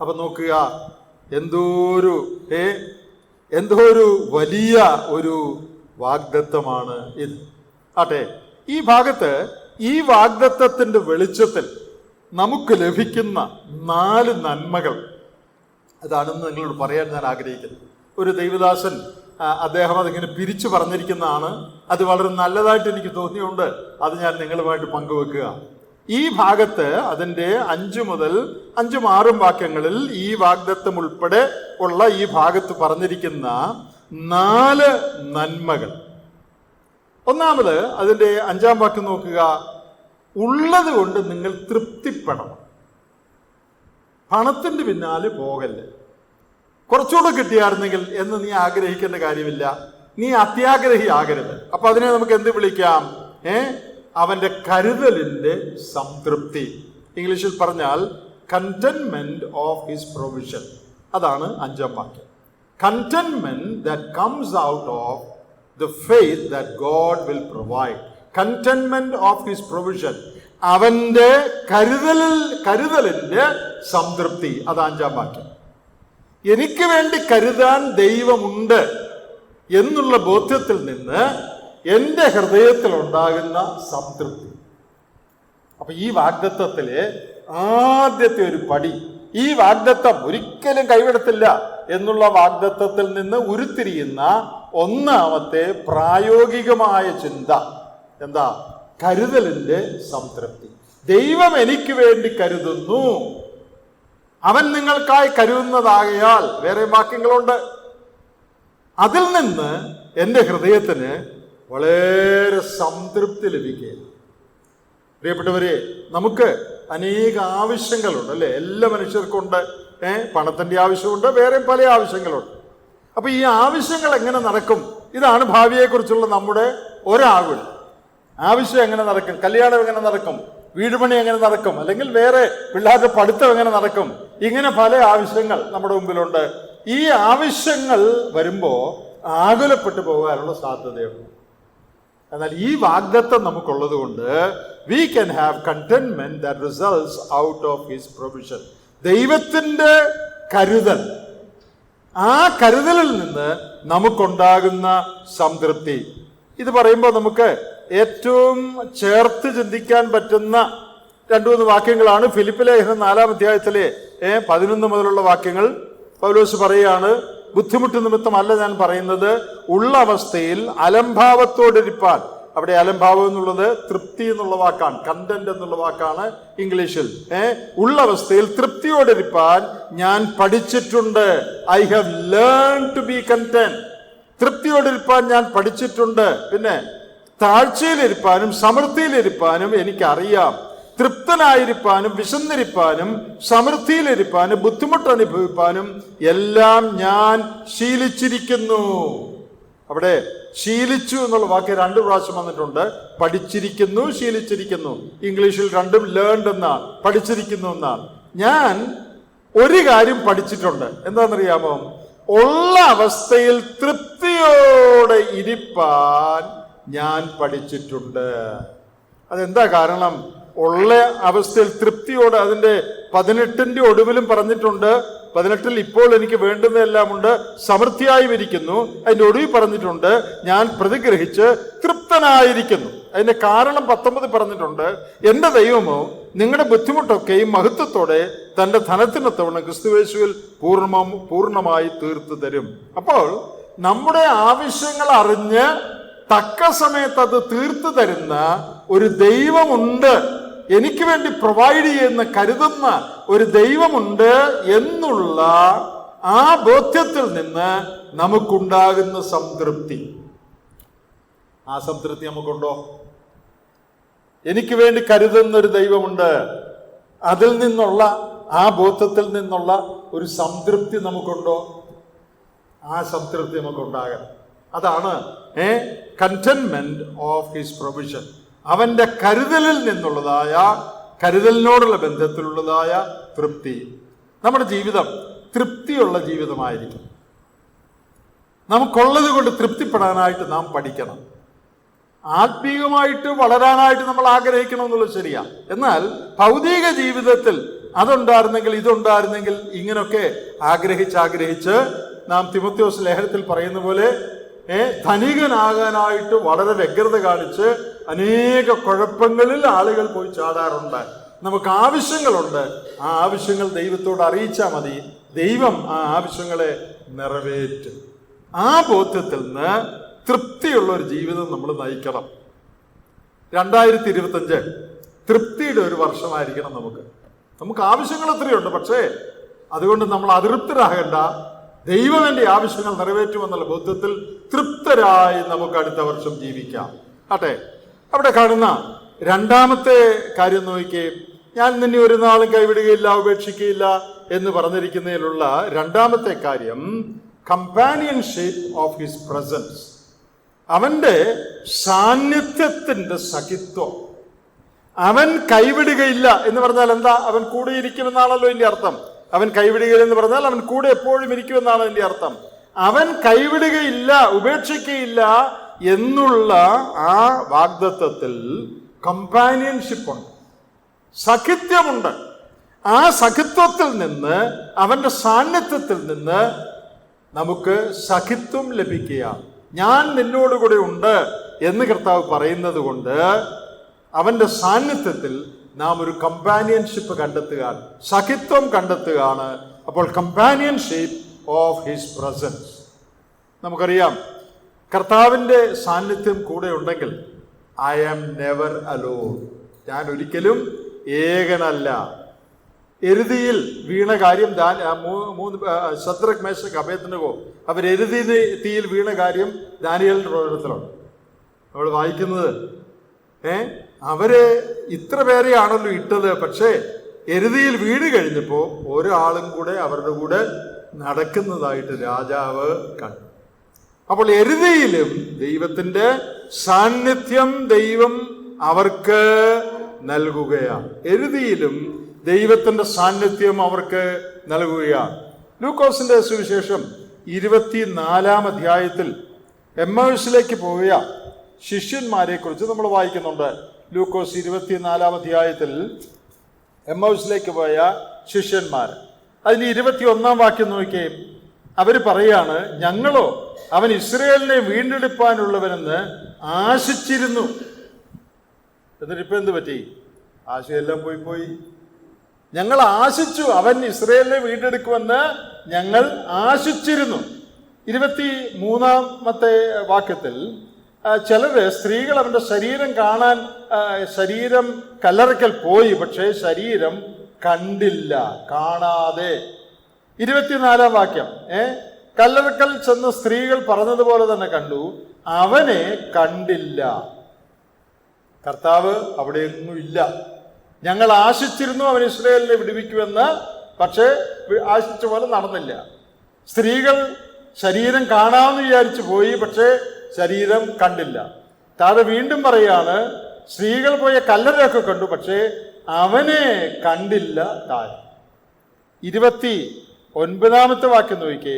അപ്പൊ നോക്കുക, എന്തോ ഒരു വലിയ ഒരു വാഗ്ദത്തമാണ് ഇത്. ആട്ടെ, ഈ ഭാഗത്ത് ഈ വാഗ്ദത്തത്തിന്റെ വെളിച്ചത്തിൽ നമുക്ക് ലഭിക്കുന്ന 4 നന്മകൾ അതാണെന്ന് നിങ്ങളോട് പറയാൻ ഞാൻ ആഗ്രഹിക്കുന്നത്. ഒരു ദൈവദാസൻ അദ്ദേഹം അതിങ്ങനെ പിരിച്ചു പറഞ്ഞിരിക്കുന്നതാണ്. അത് വളരെ നല്ലതായിട്ട് എനിക്ക് തോന്നിയുണ്ട്, അത് ഞാൻ നിങ്ങളുമായിട്ട് പങ്കുവെക്കുക. ഈ ഭാഗത്ത് അതിൻ്റെ 5 മുതൽ 5ഉം 6ഉം വാക്യങ്ങളിൽ ഈ വാഗ്ദത്തം ഉൾപ്പെടെ ഉള്ള ഈ ഭാഗത്ത് പറഞ്ഞിരിക്കുന്ന 4 നന്മകൾ. ഒന്നാമത് അതിൻ്റെ 5ആം വാക്യം നോക്കുക, ഉള്ളത് കൊണ്ട് നിങ്ങൾ തൃപ്തിപ്പെടണം. പണത്തിൻ്റെ പിന്നാലെ പോകല്ലേ. കുറച്ചുകൂടെ കിട്ടിയായിരുന്നെങ്കിൽ എന്ന് നീ ആഗ്രഹിക്കേണ്ട കാര്യമില്ല. നീ അത്യാഗ്രഹി ആകരുത്. അപ്പൊ അതിനെ നമുക്ക് എന്ത് വിളിക്കാം? അവന്റെ കരുതലിന്റെ സംതൃപ്തി. ഇംഗ്ലീഷിൽ പറഞ്ഞാൽ കണ്ടന്റ്മെന്റ് ഓഫ് ഹിസ് പ്രൊവിഷൻ. അതാണ് 5ആം വാക്യം. Contentment that comes out of the faith that God will provide. Contentment of his provision. അവന്റെ കരുതലിന്റെ സംതൃപ്തി. അത് 5ആം വാക്യം. എനിക്ക് വേണ്ടി കരുതാൻ ദൈവമുണ്ട് എന്നുള്ള ബോധ്യത്തിൽ നിന്ന് എൻ്റെ ഹൃദയത്തിൽ ഉണ്ടാകുന്ന സംതൃപ്തി. അപ്പൊ ഈ വാഗ്ദത്തത്തിലെ ആദ്യത്തെ ഒരു പടി, ഈ വാഗ്ദത്തം ഒരിക്കലും കൈവിടത്തില്ല എന്നുള്ള വാഗ്ദത്തത്തിൽ നിന്ന് ഉരുത്തിരിയുന്ന ഒന്നാമത്തെ പ്രായോഗികമായ ചിന്ത എന്താ? കരുതലിന്റെ സംതൃപ്തി. ദൈവം എനിക്ക് വേണ്ടി കരുതുന്നു, അവൻ നിങ്ങൾക്കായി കരുതുന്നതാകയാൽ, വേറെ വാക്യങ്ങളുണ്ട്. അതിൽ നിന്ന് എൻ്റെ ഹൃദയത്തിന് വളരെ സംതൃപ്തി ലഭിക്കുകയാണ്. പ്രിയപ്പെട്ടവരെ, നമുക്ക് അനേക ആവശ്യങ്ങളുണ്ട് അല്ലെ? എല്ലാ മനുഷ്യർക്കുണ്ട്. പണത്തിന്റെ ആവശ്യമുണ്ട്, വേറെ പല ആവശ്യങ്ങളുണ്ട്. അപ്പൊ ഈ ആവശ്യങ്ങൾ എങ്ങനെ നടക്കും? ഇതാണ് ഭാവിയെക്കുറിച്ചുള്ള നമ്മുടെ ഒരാകുൽ. ആവശ്യം എങ്ങനെ നടക്കും? കല്യാണം എങ്ങനെ നടക്കും? വീട് പണി എങ്ങനെ നടക്കും? അല്ലെങ്കിൽ വേറെ പിള്ളേരുടെ പഠിത്തം എങ്ങനെ നടക്കും? ഇങ്ങനെ പല ആവശ്യങ്ങൾ നമ്മുടെ മുമ്പിലുണ്ട്. ഈ ആവശ്യങ്ങൾ വരുമ്പോൾ ആകുലപ്പെട്ടു പോകാനുള്ള സാധ്യതയുണ്ട്. എന്നാൽ ഈ വാഗ്ദത്തം നമുക്കുള്ളത് കൊണ്ട് we can have contentment that results out of his provision. ദൈവത്തിന്റെ കരുതൽ, ആ കരുതലിൽ നിന്ന് നമുക്കുണ്ടാകുന്ന സംതൃപ്തി. ഇത് പറയുമ്പോൾ നമുക്ക് ഏറ്റവും ചേർത്ത് ചിന്തിക്കാൻ പറ്റുന്ന 2-3 വാക്യങ്ങളാണ്. ഫിലിപ്പി ലേഖനം 4-ാം അധ്യായത്തിലെ 11 മുതലുള്ള വാക്യങ്ങൾ. പൗലോസ് പറയാണ്, ബുദ്ധിമുട്ട് നിമിത്തമല്ല ഞാൻ പറയുന്നത്, ഉള്ള അവസ്ഥയിൽ അലംഭാവത്തോടിരിപ്പാൻ. അവിടെ അലംഭാവം എന്നുള്ളത് തൃപ്തി എന്നുള്ള വാക്കാണ്, കണ്ടന്റ് എന്നുള്ള വാക്കാണ് ഇംഗ്ലീഷിൽ. ഉള്ള അവസ്ഥയിൽ തൃപ്തിയോടിരിപ്പാൻ ഞാൻ പഠിച്ചിട്ടുണ്ട്. I have learn to be content. തൃപ്തിയോടിരിപ്പാൻ ഞാൻ പഠിച്ചിട്ടുണ്ട്. പിന്നെ താഴ്ചയിലിരിപ്പാനും സമൃദ്ധിയിലിരിപ്പാനും എനിക്കറിയാം. തൃപ്തനായിരിക്കാനും വിശന്നിരിപ്പാനും സമൃദ്ധിയിലിരിപ്പാനും ബുദ്ധിമുട്ട് അനുഭവിപ്പാനും എല്ലാം ഞാൻ ശീലിച്ചിരിക്കുന്നു. അവിടെ ശീലിച്ചു എന്നുള്ള വാക്ക് 2 പ്രാവശ്യം വന്നിട്ടുണ്ട്. പഠിച്ചിരിക്കുന്നു, ശീലിച്ചിരിക്കുന്നു. ഇംഗ്ലീഷിൽ രണ്ടും ലേൺഡ് എന്നാണ്, പഠിച്ചിരിക്കുന്നു എന്നാണ്. ഞാൻ ഒരു കാര്യം പഠിച്ചിട്ടുണ്ട്. എന്താണെന്നറിയാമോ? ഉള്ള അവസ്ഥയിൽ തൃപ്തിയോടെ ഇരിപ്പാൻ ഞാൻ പഠിച്ചിട്ടുണ്ട്. അതെന്താ കാരണം? ഉള്ള അവസ്ഥയിൽ തൃപ്തിയോടെ, അതിന്റെ 18ന്റെ ഒടുവിലും പറഞ്ഞിട്ടുണ്ട്. 18-ൽ ഇപ്പോൾ എനിക്ക് വേണ്ടുന്നതെല്ലാം ഉണ്ട്, സമൃദ്ധിയായി ഇരിക്കുന്നു. അതിന്റെ ഒടുവിൽ പറഞ്ഞിട്ടുണ്ട് ഞാൻ പ്രതിഗ്രഹിച്ച് തൃപ്തനായിരിക്കുന്നു. അതിന്റെ കാരണം 19 പറഞ്ഞിട്ടുണ്ട്, എന്റെ ദൈവമോ നിങ്ങളുടെ ബുദ്ധിമുട്ടൊക്കെയും മഹത്വത്തോടെ തന്റെ ധനത്തിനൊത്തവണ്ണം ക്രിസ്തുയേശുവിൽ പൂർണ്ണമായി തീർത്തു തരും. അപ്പോൾ നമ്മുടെ ആവശ്യങ്ങൾ അറിഞ്ഞ് തക്ക സമയത്ത് അത് തീർത്തു തരുന്ന ഒരു ദൈവമുണ്ട്, എനിക്ക് വേണ്ടി പ്രൊവൈഡ് ചെയ്യുന്ന, കരുതുന്ന ഒരു ദൈവമുണ്ട് എന്നുള്ള ആ ബോധ്യത്തിൽ നിന്ന് നമുക്കുണ്ടാകുന്ന സംതൃപ്തി. ആ സംതൃപ്തി നമുക്കുണ്ടോ? എനിക്ക് വേണ്ടി കരുതുന്ന ഒരു ദൈവമുണ്ട്, അതിൽ നിന്നുള്ള ആ ബോധ്യത്തിൽ നിന്നുള്ള ഒരു സംതൃപ്തി നമുക്കുണ്ടോ? ആ സംതൃപ്തി നമുക്കുണ്ടാകണം. അതാണ് കണ്ടന്റ്മെന്റ് ഓഫ് ഹിസ് പ്രൊവിഷൻ. അവന്റെ കരുതലിൽ നിന്നുള്ളതായ, കരുതലിനോടുള്ള ബന്ധത്തിലുള്ളതായ തൃപ്തി. നമ്മുടെ ജീവിതം തൃപ്തിയുള്ള ജീവിതമായിരിക്കും. നമുക്കുള്ളത് കൊണ്ട് തൃപ്തിപ്പെടാനായിട്ട് നാം പഠിക്കണം. ആത്മീയമായിട്ട് വളരാനായിട്ട് നമ്മൾ ആഗ്രഹിക്കണം എന്നുള്ളത് ശരിയാ. എന്നാൽ ഭൗതിക ജീവിതത്തിൽ അതുണ്ടായിരുന്നെങ്കിൽ ഇതുണ്ടായിരുന്നെങ്കിൽ ഇങ്ങനൊക്കെ ആഗ്രഹിച്ച് നാം തിമോഥെയോസ് ലേഖനത്തിൽ പറയുന്ന പോലെ ധനികനാകാനായിട്ട് വളരെ വ്യഗ്രത കാണിച്ച് അനേക കുഴപ്പങ്ങളിൽ ആളുകൾ പോയി ചാടാറുണ്ട്. നമുക്ക് ആവശ്യങ്ങളുണ്ട്, ആ ആവശ്യങ്ങൾ ദൈവത്തോട് അറിയിച്ചാൽ മതി, ദൈവം ആ ആവശ്യങ്ങളെ നിറവേറ്റും. ആ ബോധ്യത്തിൽ നിന്ന് തൃപ്തിയുള്ള ഒരു ജീവിതം നമ്മൾ നയിക്കണം. 2025 തൃപ്തിയുടെ ഒരു വർഷമായിരിക്കണം നമുക്ക് ആവശ്യങ്ങൾ ഒത്തിരിയുണ്ട്. പക്ഷേ അതുകൊണ്ട് നമ്മൾ അതൃപ്തരാകേണ്ട. ദൈവം എൻ്റെ ആവശ്യങ്ങൾ നിറവേറ്റുമെന്നുള്ള ബോധ്യത്തിൽ തൃപ്തരായി നമുക്ക് അടുത്ത വർഷം ജീവിക്കാം. ആട്ടെ, അവിടെ കാണുന്ന 2ാമത്തെ കാര്യം നോക്കിക്കേ. ഞാൻ നിന്നെ ഒരു നാളും കൈവിടുകയില്ല, ഉപേക്ഷിക്കുകയില്ല എന്ന് പറഞ്ഞിരിക്കുന്നതിലുള്ള 2ാമത്തെ കാര്യം കമ്പാനിയൻഷിപ്പ് ഓഫ് ഹിസ് പ്രസൻസ്. അവന്റെ സാന്നിധ്യത്തിന്റെ സഖിത്വം. അവൻ കൈവിടുകയില്ല എന്ന് പറഞ്ഞാൽ എന്താ? അവൻ കൂടെ ഇരിക്കുമെന്നാണല്ലോ ഇതിന്റെ അർത്ഥം. അവൻ കൈവിടുകയില്ല എന്ന് പറഞ്ഞാൽ അവൻ കൂടെ എപ്പോഴും ഇരിക്കുമെന്നാണ് അതിന്റെ അർത്ഥം. അവൻ കൈവിടുകയില്ല, ഉപേക്ഷിക്കുകയില്ല എന്നുള്ള ആ വാഗ്ദത്തത്തിൽ കമ്പാനിയൻഷിപ്പ് ഉണ്ട്, സഖിത്വമുണ്ട്. ആ സഖിത്വത്തിൽ നിന്ന്, അവന്റെ സാന്നിധ്യത്തിൽ നിന്ന് നമുക്ക് സഖിത്വം ലഭിക്കുക. ഞാൻ നിന്നോടുകൂടെ ഉണ്ട് എന്ന് കർത്താവ് പറയുന്നത് കൊണ്ട് അവൻ്റെ സാന്നിധ്യത്തിൽ നാം ഒരു കമ്പാനിയൻഷിപ്പ് കണ്ടെത്തുകയാണ്, സഖിത്വം കണ്ടെത്തുകയാണ്. അപ്പോൾ കമ്പാനിയൻഷിപ്പ് ഓഫ് ഹിസ് പ്രസൻസ്. നമുക്കറിയാം, കർത്താവിൻ്റെ സാന്നിധ്യം കൂടെ ഉണ്ടെങ്കിൽ ഐ ആം നെവർ അലോൺ, ഞാൻ ഒരിക്കലും ഏകനല്ല. എരുതിയിൽ വീണ കാര്യം ശദ്രക് മേശക് അബേദ്നെഗോ അവരെരുതി തീയിൽ വീണ കാര്യം ദാനിയേലിന്റെ പ്രവചനത്തിലുണ്ട്. നമ്മൾ വായിക്കുന്നത് അവരെ ഇത്ര പേരെയാണല്ലോ ഇട്ടത്, പക്ഷേ എരുതിയിൽ വീട് കഴിഞ്ഞപ്പോൾ ഒരാളും കൂടെ അവരുടെ കൂടെ നടക്കുന്നതായിട്ട് രാജാവ് കണ്ടു. അപ്പോൾ എരുതിയിലും ദൈവത്തിന്റെ സാന്നിധ്യം ദൈവം അവർക്ക് നൽകുകയാണ്. എരുതിയിലും ദൈവത്തിന്റെ സാന്നിധ്യം അവർക്ക് നൽകുകയാണ്. ലൂക്കോസിന്റെ സുവിശേഷം 24-ാം അധ്യായത്തിൽ എമ്മൗസിലേക്ക് പോയ ശിഷ്യന്മാരെ കുറിച്ച് നമ്മൾ വായിക്കുന്നുണ്ട്. ലൂക്കോസ് 24-ാം അധ്യായത്തിൽ എമ്മൗസിലേക്ക് പോയ ശിഷ്യന്മാർ, അതിന് 21-ാം വാക്യം നോക്കിയേ. അവർ പറയാണ്, ഞങ്ങളോ അവൻ ഇസ്രയേലിനെ വീണ്ടെടുപ്പാനുള്ളവനെന്ന് ആശിച്ചിരുന്നു. എന്നിട്ട് ഇപ്പൊ എന്ത് പറ്റി? ആശയെല്ലാം പോയി. ഞങ്ങൾ ആശിച്ചു, അവൻ ഇസ്രയേലിനെ വീണ്ടെടുക്കുമെന്ന് ഞങ്ങൾ ആശിച്ചിരുന്നു. 23-ാമത്തെ വാക്യത്തിൽ ചിലര് സ്ത്രീകൾ അവന്റെ ശരീരം കാണാൻ ശരീരം കല്ലറയ്ക്കൽ പോയി, പക്ഷേ ശരീരം കണ്ടില്ല, കാണാതെ. 24-ാം വാക്യം, കല്ലറക്കൽ ചെന്ന് സ്ത്രീകൾ പറഞ്ഞതുപോലെ തന്നെ കണ്ടു, അവനെ കണ്ടില്ല. കർത്താവ് അവിടെയൊന്നും ഇല്ല. ഞങ്ങൾ ആശിച്ചിരുന്നു അവൻ ഇസ്രായേലിനെ വിടുവിക്കുമെന്ന്, പക്ഷേ ആശിച്ച പോലെ നടന്നില്ല. സ്ത്രീകൾ ശരീരം കാണാമെന്ന് വിചാരിച്ചു പോയി, പക്ഷേ ശരീരം കണ്ടില്ല. താഴെ വീണ്ടും പറയാണ്, സ്ത്രീകൾ പോയ കല്ലറയൊക്കെ കണ്ടു, പക്ഷേ അവനെ കണ്ടില്ല താഴെ. 29-ാമത്തെ വാക്യം നോക്കിക്കേ.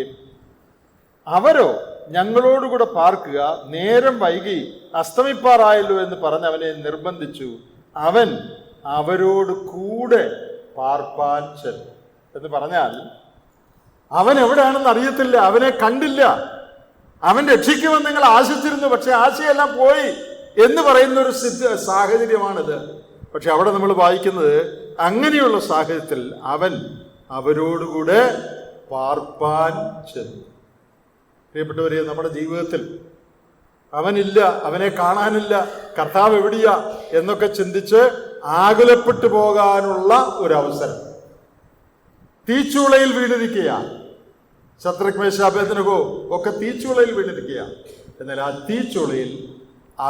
അവരോ ഞങ്ങളോടുകൂടെ പാർക്കുക, നേരം വൈകി അസ്തമിപ്പാറായല്ലോ എന്ന് പറഞ്ഞ് അവനെ നിർബന്ധിച്ചു. അവൻ അവരോട് കൂടെ പാർപ്പാൻ ചെന്നു. എന്ന് പറഞ്ഞാൽ അവൻ എവിടെയാണെന്ന് അറിയത്തില്ല, അവനെ കണ്ടില്ല. അവൻ രക്ഷിക്കുമെന്ന് നിങ്ങൾ ആശിച്ചിരുന്നു, പക്ഷെ ആശയെല്ലാം പോയി എന്ന് പറയുന്ന ഒരു സാഹചര്യമാണിത്. പക്ഷെ അവിടെ നമ്മൾ വായിക്കുന്നത്, അങ്ങനെയുള്ള സാഹചര്യത്തിൽ അവൻ അവരോടുകൂടെ പാർപ്പാൻ ചെന്നു. പ്രിയപ്പെട്ടവരെ, നമ്മുടെ ജീവിതത്തിൽ അവനില്ല, അവനെ കാണാനില്ല, കർത്താവ് എവിടെയാ എന്നൊക്കെ ചിന്തിച്ച് ആകുലപ്പെട്ടു പോകാനുള്ള ഒരവസരം. തീച്ചൂളയിൽ വീണിരിക്കുക, ശദ്രക് മേശക് അബേദ്നെഗോ ഒക്കെ തീച്ചൂളയിൽ വീണിരിക്കുക. എന്നാൽ ആ തീച്ചൂളയിൽ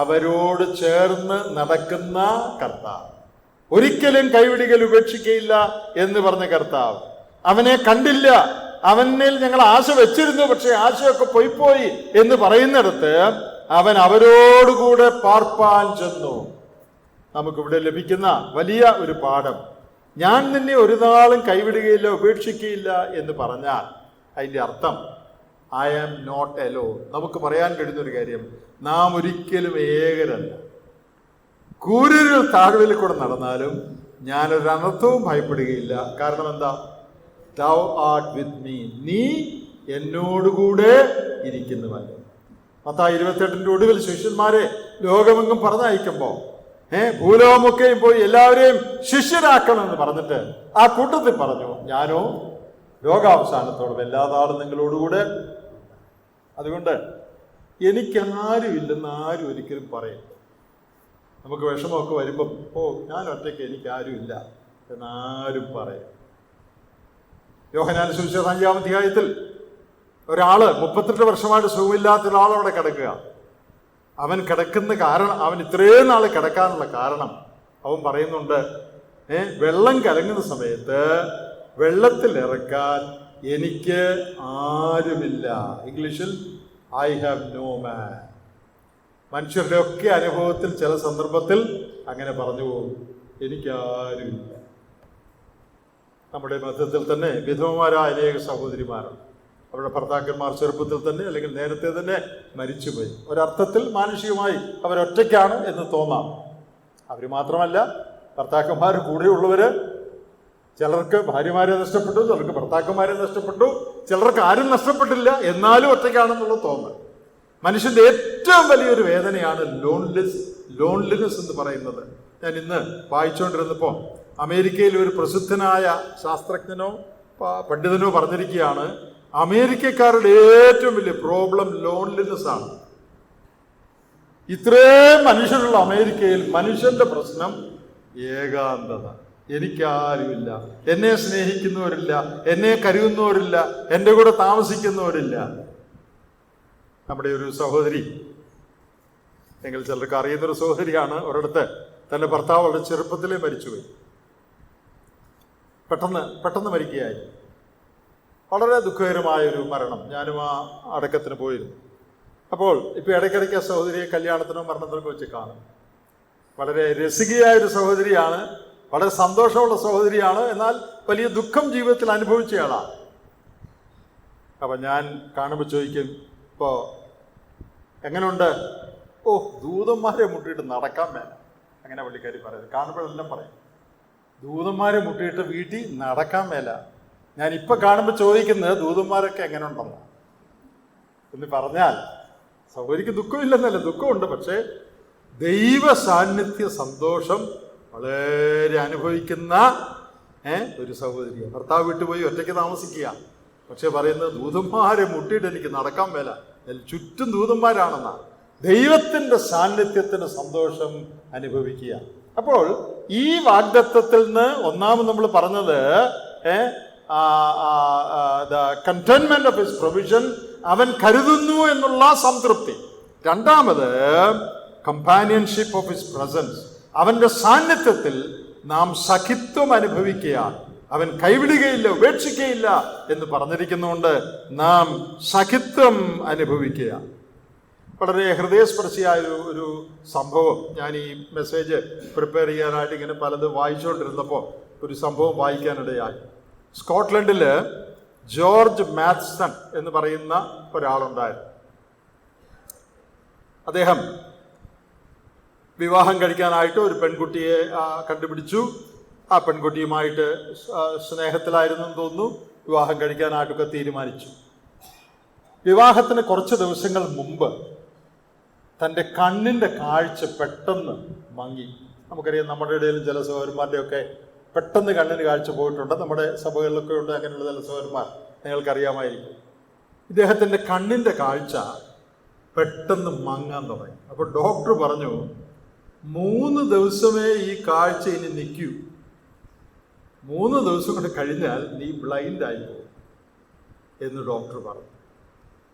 അവരോട് ചേർന്ന് നടക്കുന്ന കർത്താവ്, ഒരിക്കലും കൈവിടുകയിൽ ഉപേക്ഷിക്കയില്ല എന്ന് പറഞ്ഞ കർത്താവ്, അവനെ കണ്ടില്ല, അവനിൽ ഞങ്ങൾ ആശ വെച്ചിരുന്നു, പക്ഷെ ആശയൊക്കെ പോയി എന്ന് പറയുന്നിടത്ത് അവൻ അവരോടുകൂടെ പാർപ്പാൻ ചെന്നു. നമുക്കിവിടെ ലഭിക്കുന്ന വലിയ ഒരു പാഠം, ഞാൻ നിന്നെ ഒരു നാളും കൈവിടുകയില്ല, ഉപേക്ഷിക്കുകയില്ല എന്ന് പറഞ്ഞാൽ അതിൻ്റെ അർത്ഥം ഐ ആം നോട്ട് അലോൺ. നമുക്ക് പറയാൻ കഴിയുന്നൊരു കാര്യം, നാം ഒരിക്കലും ഏകരല്ല. കൂരിരുൾ താഴ്വരയിൽ കൂടെ നടന്നാലും ഞാനൊരു അനർത്ഥവും ഭയപ്പെടുകയില്ല. കാരണം എന്താ? Thou art with me. നീ എന്നോടുകൂടെ ഇരിക്കുന്നുവല്ലോ. മത്തായി 28-ന്റെ ഒടുവിൽ ശിഷ്യന്മാരെ ലോകമെങ്ങും പറഞ്ഞയക്കുമ്പോ ഭൂലോകമൊക്കെയും പോയി എല്ലാവരെയും ശിഷ്യരാക്കണമെന്ന് പറഞ്ഞിട്ട് ആ കൂട്ടത്തിൽ പറഞ്ഞു, ഞാനോ ലോകാവസാനത്തോളം എല്ലാ നാളും നിങ്ങളോടുകൂടെ. അതുകൊണ്ട് എനിക്കാരും ഇല്ലെന്ന് ആരും ഒരിക്കലും പറയും. നമുക്ക് വിഷമമൊക്കെ വരുമ്പം ഞാൻ ഒറ്റയ്ക്ക്, എനിക്കാരും ഇല്ല എന്നാരും പറയും. യോഹന്നാന്റെ സുവിശേഷം 5-ാം അധ്യായത്തിൽ ഒരാള് 38 വർഷമായിട്ട് സുഖമില്ലാത്ത ഒരാളവിടെ കിടക്കുക. അവൻ കിടക്കുന്ന കാരണം, അവൻ ഇത്രയും നാൾ കിടക്കാനുള്ള കാരണം അവൻ പറയുന്നുണ്ട്, വെള്ളം കലങ്ങുന്ന സമയത്ത് വെള്ളത്തിൽ ഇറക്കാൻ എനിക്ക് ആരുമില്ല. ഇംഗ്ലീഷിൽ ഐ ഹാവ് നോ മാൻ. മനുഷ്യരുടെ ഒക്കെ അനുഭവത്തിൽ ചില സന്ദർഭത്തിൽ അങ്ങനെ പറഞ്ഞു പോകും, എനിക്കാരുമില്ല. നമ്മുടെ മധ്യത്തിൽ തന്നെ വിധവമാരായ അനേക സഹോദരിമാരാണ്. അവരുടെ ഭർത്താക്കന്മാർ ചെറുപ്പത്തിൽ തന്നെ അല്ലെങ്കിൽ നേരത്തെ തന്നെ മരിച്ചുപോയി. ഒരർത്ഥത്തിൽ മാനുഷികമായി അവരൊറ്റയ്ക്കാണ് എന്ന് തോന്നാം. അവർ മാത്രമല്ല, ഭർത്താക്കന്മാർ കൂടെയുള്ളവര്, ചിലർക്ക് ഭാര്യമാരെ നഷ്ടപ്പെട്ടു, ചിലർക്ക് ഭർത്താക്കന്മാരെ നഷ്ടപ്പെട്ടു, ചിലർക്ക് ആരും നഷ്ടപ്പെട്ടില്ല, എന്നാലും ഒറ്റയ്ക്കാണെന്നുള്ള തോന്നൽ. മനുഷ്യന്റെ ഏറ്റവും വലിയൊരു വേദനയാണ് ലോൺലിനെസ് എന്ന് പറയുന്നത്. ഞാൻ ഇന്ന് വായിച്ചുകൊണ്ടിരുന്നപ്പോൾ അമേരിക്കയിൽ ഒരു പ്രസിദ്ധനായ ശാസ്ത്രജ്ഞനോ പണ്ഡിതനോ പറഞ്ഞിരിക്കുകയാണ്, അമേരിക്കക്കാരുടെ ഏറ്റവും വലിയ പ്രോബ്ലം ലോൺലിനെസ് ആണ്. ഇത്രയും മനുഷ്യരുള്ള അമേരിക്കയിൽ മനുഷ്യന്റെ പ്രശ്നം ഏകാന്തത. എനിക്കാരുമില്ല, എന്നെ സ്നേഹിക്കുന്നവരില്ല, എന്നെ കരുതുന്നവരില്ല, എൻ്റെ കൂടെ താമസിക്കുന്നവരില്ല. നമ്മുടെ ഒരു സഹോദരി, നിങ്ങൾ ചിലർക്ക് അറിയുന്നൊരു സഹോദരിയാണ്, ഒരിടത്ത് തൻ്റെ ഭർത്താവ് വളരെ ചെറുപ്പത്തിലേ മരിച്ചുപോയി. പെട്ടെന്ന് മരിക്കുകയായി. വളരെ ദുഃഖകരമായൊരു മരണം. ഞാനും ആ അടക്കത്തിന് പോയിരുന്നു. അപ്പോൾ ഇപ്പോൾ ഇടയ്ക്കിടയ്ക്ക് ആ സഹോദരിയെ കല്യാണത്തിനോ മരണത്തിനൊക്കെ വെച്ച് കാണും. വളരെ രസികയായൊരു സഹോദരിയാണ്, വളരെ സന്തോഷമുള്ള സഹോദരിയാണ്, എന്നാൽ വലിയ ദുഃഖം ജീവിതത്തിൽ അനുഭവിച്ചയാളാണ്. അപ്പം ഞാൻ കാണുമ്പോൾ ചോദിക്കും, ഇപ്പോൾ എങ്ങനെയുണ്ട്? ഓ, ദൂതന്മാരെ മുട്ടിയിട്ട് നടക്കാൻ മേല. അങ്ങനെ പുള്ളിക്കാരി പറയുന്നത് കാണുമ്പോഴെല്ലാം പറയും, ദൂതന്മാരെ മുട്ടിയിട്ട് വീട്ടിൽ നടക്കാൻ മേല. ഞാൻ ഇപ്പം കാണുമ്പോൾ ചോദിക്കുന്നത് ദൂതന്മാരൊക്കെ എങ്ങനെ ഉണ്ടെന്ന് എന്ന് പറഞ്ഞാൽ, സഹോദരിക്ക് ദുഃഖമില്ലെന്നല്ല, ദുഃഖമുണ്ട്. പക്ഷേ ദൈവ സാന്നിധ്യ സന്തോഷം വളരെ അനുഭവിക്കുന്ന ഒരു സഹോദരിയാണ്. ഭർത്താവ് വിട്ടുപോയി ഒറ്റയ്ക്ക് താമസിക്കുക. പക്ഷെ പറയുന്നത് ദൂതന്മാരെ മുട്ടിയിട്ട് എനിക്ക് നടക്കാൻ മേല, ചുറ്റും ദൂതന്മാരാണെന്നാണ്. ദൈവത്തിൻ്റെ സാന്നിധ്യത്തിന് സന്തോഷം അനുഭവിക്കുക. അപ്പോൾ ഈ വാഗ്ദത്തത്തിൽ നിന്ന് ഒന്നാമത് നമ്മൾ പറഞ്ഞത് കണ്ടെയ്ൻമെന്റ് ഓഫ് ഹിസ് പ്രൊവിഷൻ, അവൻ കരുതുന്നു എന്നുള്ള സംതൃപ്തി. രണ്ടാമത് കമ്പാനിയൻഷിപ്പ് ഓഫ് ഹിസ് പ്രസൻസ്, അവന്റെ സാന്നിധ്യത്തിൽ നാം സഖിത്വം അനുഭവിക്കുകയാണ്. അവൻ കൈവിടുകയില്ല, ഉപേക്ഷിക്കുകയില്ല എന്ന് പറഞ്ഞിരിക്കുന്നുകൊണ്ട് നാം സഖിത്വം അനുഭവിക്കുക. വളരെ ഹൃദയസ്പർശിയായ ഒരു സംഭവം. ഞാൻ ഈ മെസ്സേജ് പ്രിപ്പയർ ചെയ്യാനായിട്ട് ഇങ്ങനെ പലത് വായിച്ചുകൊണ്ടിരുന്നപ്പോൾ ഒരു സംഭവം വായിക്കാനിടയായി. സ്കോട്ട്ലൻഡിൽ ജോർജ് മാത്സൺ എന്ന് പറയുന്ന ഒരാളുണ്ടായിരുന്നു. അദ്ദേഹം വിവാഹം കഴിക്കാനായിട്ട് ഒരു പെൺകുട്ടിയെ കണ്ടുപിടിച്ചു. ആ പെൺകുട്ടിയുമായിട്ട് സ്നേഹത്തിലായിരുന്നു എന്ന് തോന്നുന്നു. വിവാഹം കഴിക്കാനായിട്ടൊക്കെ തീരുമാനിച്ചു. വിവാഹത്തിന് കുറച്ച് ദിവസങ്ങൾ മുമ്പ് തൻ്റെ കണ്ണിൻ്റെ കാഴ്ച പെട്ടെന്ന് മങ്ങി. നമുക്കറിയാം, നമ്മുടെ ഇടയിലും ചില സഹോദരന്മാരുടെയൊക്കെ പെട്ടെന്ന് കണ്ണിന് കാഴ്ച പോയിട്ടുണ്ട്. നമ്മുടെ സഭകളിലൊക്കെ ഉണ്ട് അങ്ങനെയുള്ള ചില സഹോദരന്മാർ, നിങ്ങൾക്കറിയാമായിരിക്കും. ഇദ്ദേഹത്തിൻ്റെ കണ്ണിൻ്റെ കാഴ്ച പെട്ടെന്ന് മങ്ങാൻ തുടങ്ങി. അപ്പോൾ ഡോക്ടർ പറഞ്ഞു, 3 ദിവസമേ ഈ കാഴ്ച ഇനി നിൽക്കൂ, 3 ദിവസം കൊണ്ട് കഴിഞ്ഞാൽ നീ ബ്ലൈൻഡായി പോകും എന്ന് ഡോക്ടർ പറഞ്ഞു.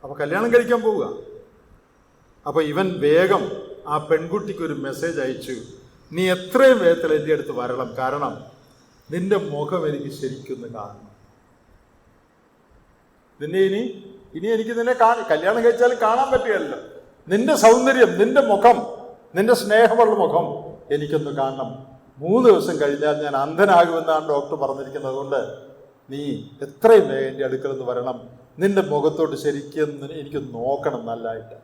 അപ്പോൾ കല്യാണം കഴിക്കാൻ പോവുക. അപ്പോൾ ഇവൻ വേഗം ആ പെൺകുട്ടിക്ക് ഒരു മെസ്സേജ് അയച്ചു, നീ എത്രയും വേഗത്തിൽ എൻ്റെ അടുത്ത് വരണം, കാരണം നിന്റെ മുഖം എനിക്ക് ശരിക്കൊന്ന് കാണണം. നിന്നെ ഇനി എനിക്ക് നിന്നെ കല്യാണം കഴിച്ചാലും കാണാൻ പറ്റുകയല്ലോ. നിന്റെ സൗന്ദര്യം, നിന്റെ മുഖം, നിന്റെ സ്നേഹമുള്ള മുഖം എനിക്കൊന്ന് കാണണം. 3 ദിവസം കഴിഞ്ഞാൽ ഞാൻ അന്ധനാകുമെന്നാണ് ഡോക്ടർ പറഞ്ഞിരിക്കുന്നത്. അതുകൊണ്ട് നീ എത്രയും വേഗം എൻ്റെ അടുക്കൽ നിന്ന് വരണം, നിന്റെ മുഖത്തോട്ട് ശരിക്കും എനിക്ക് നോക്കണം നല്ലതായിട്ട്.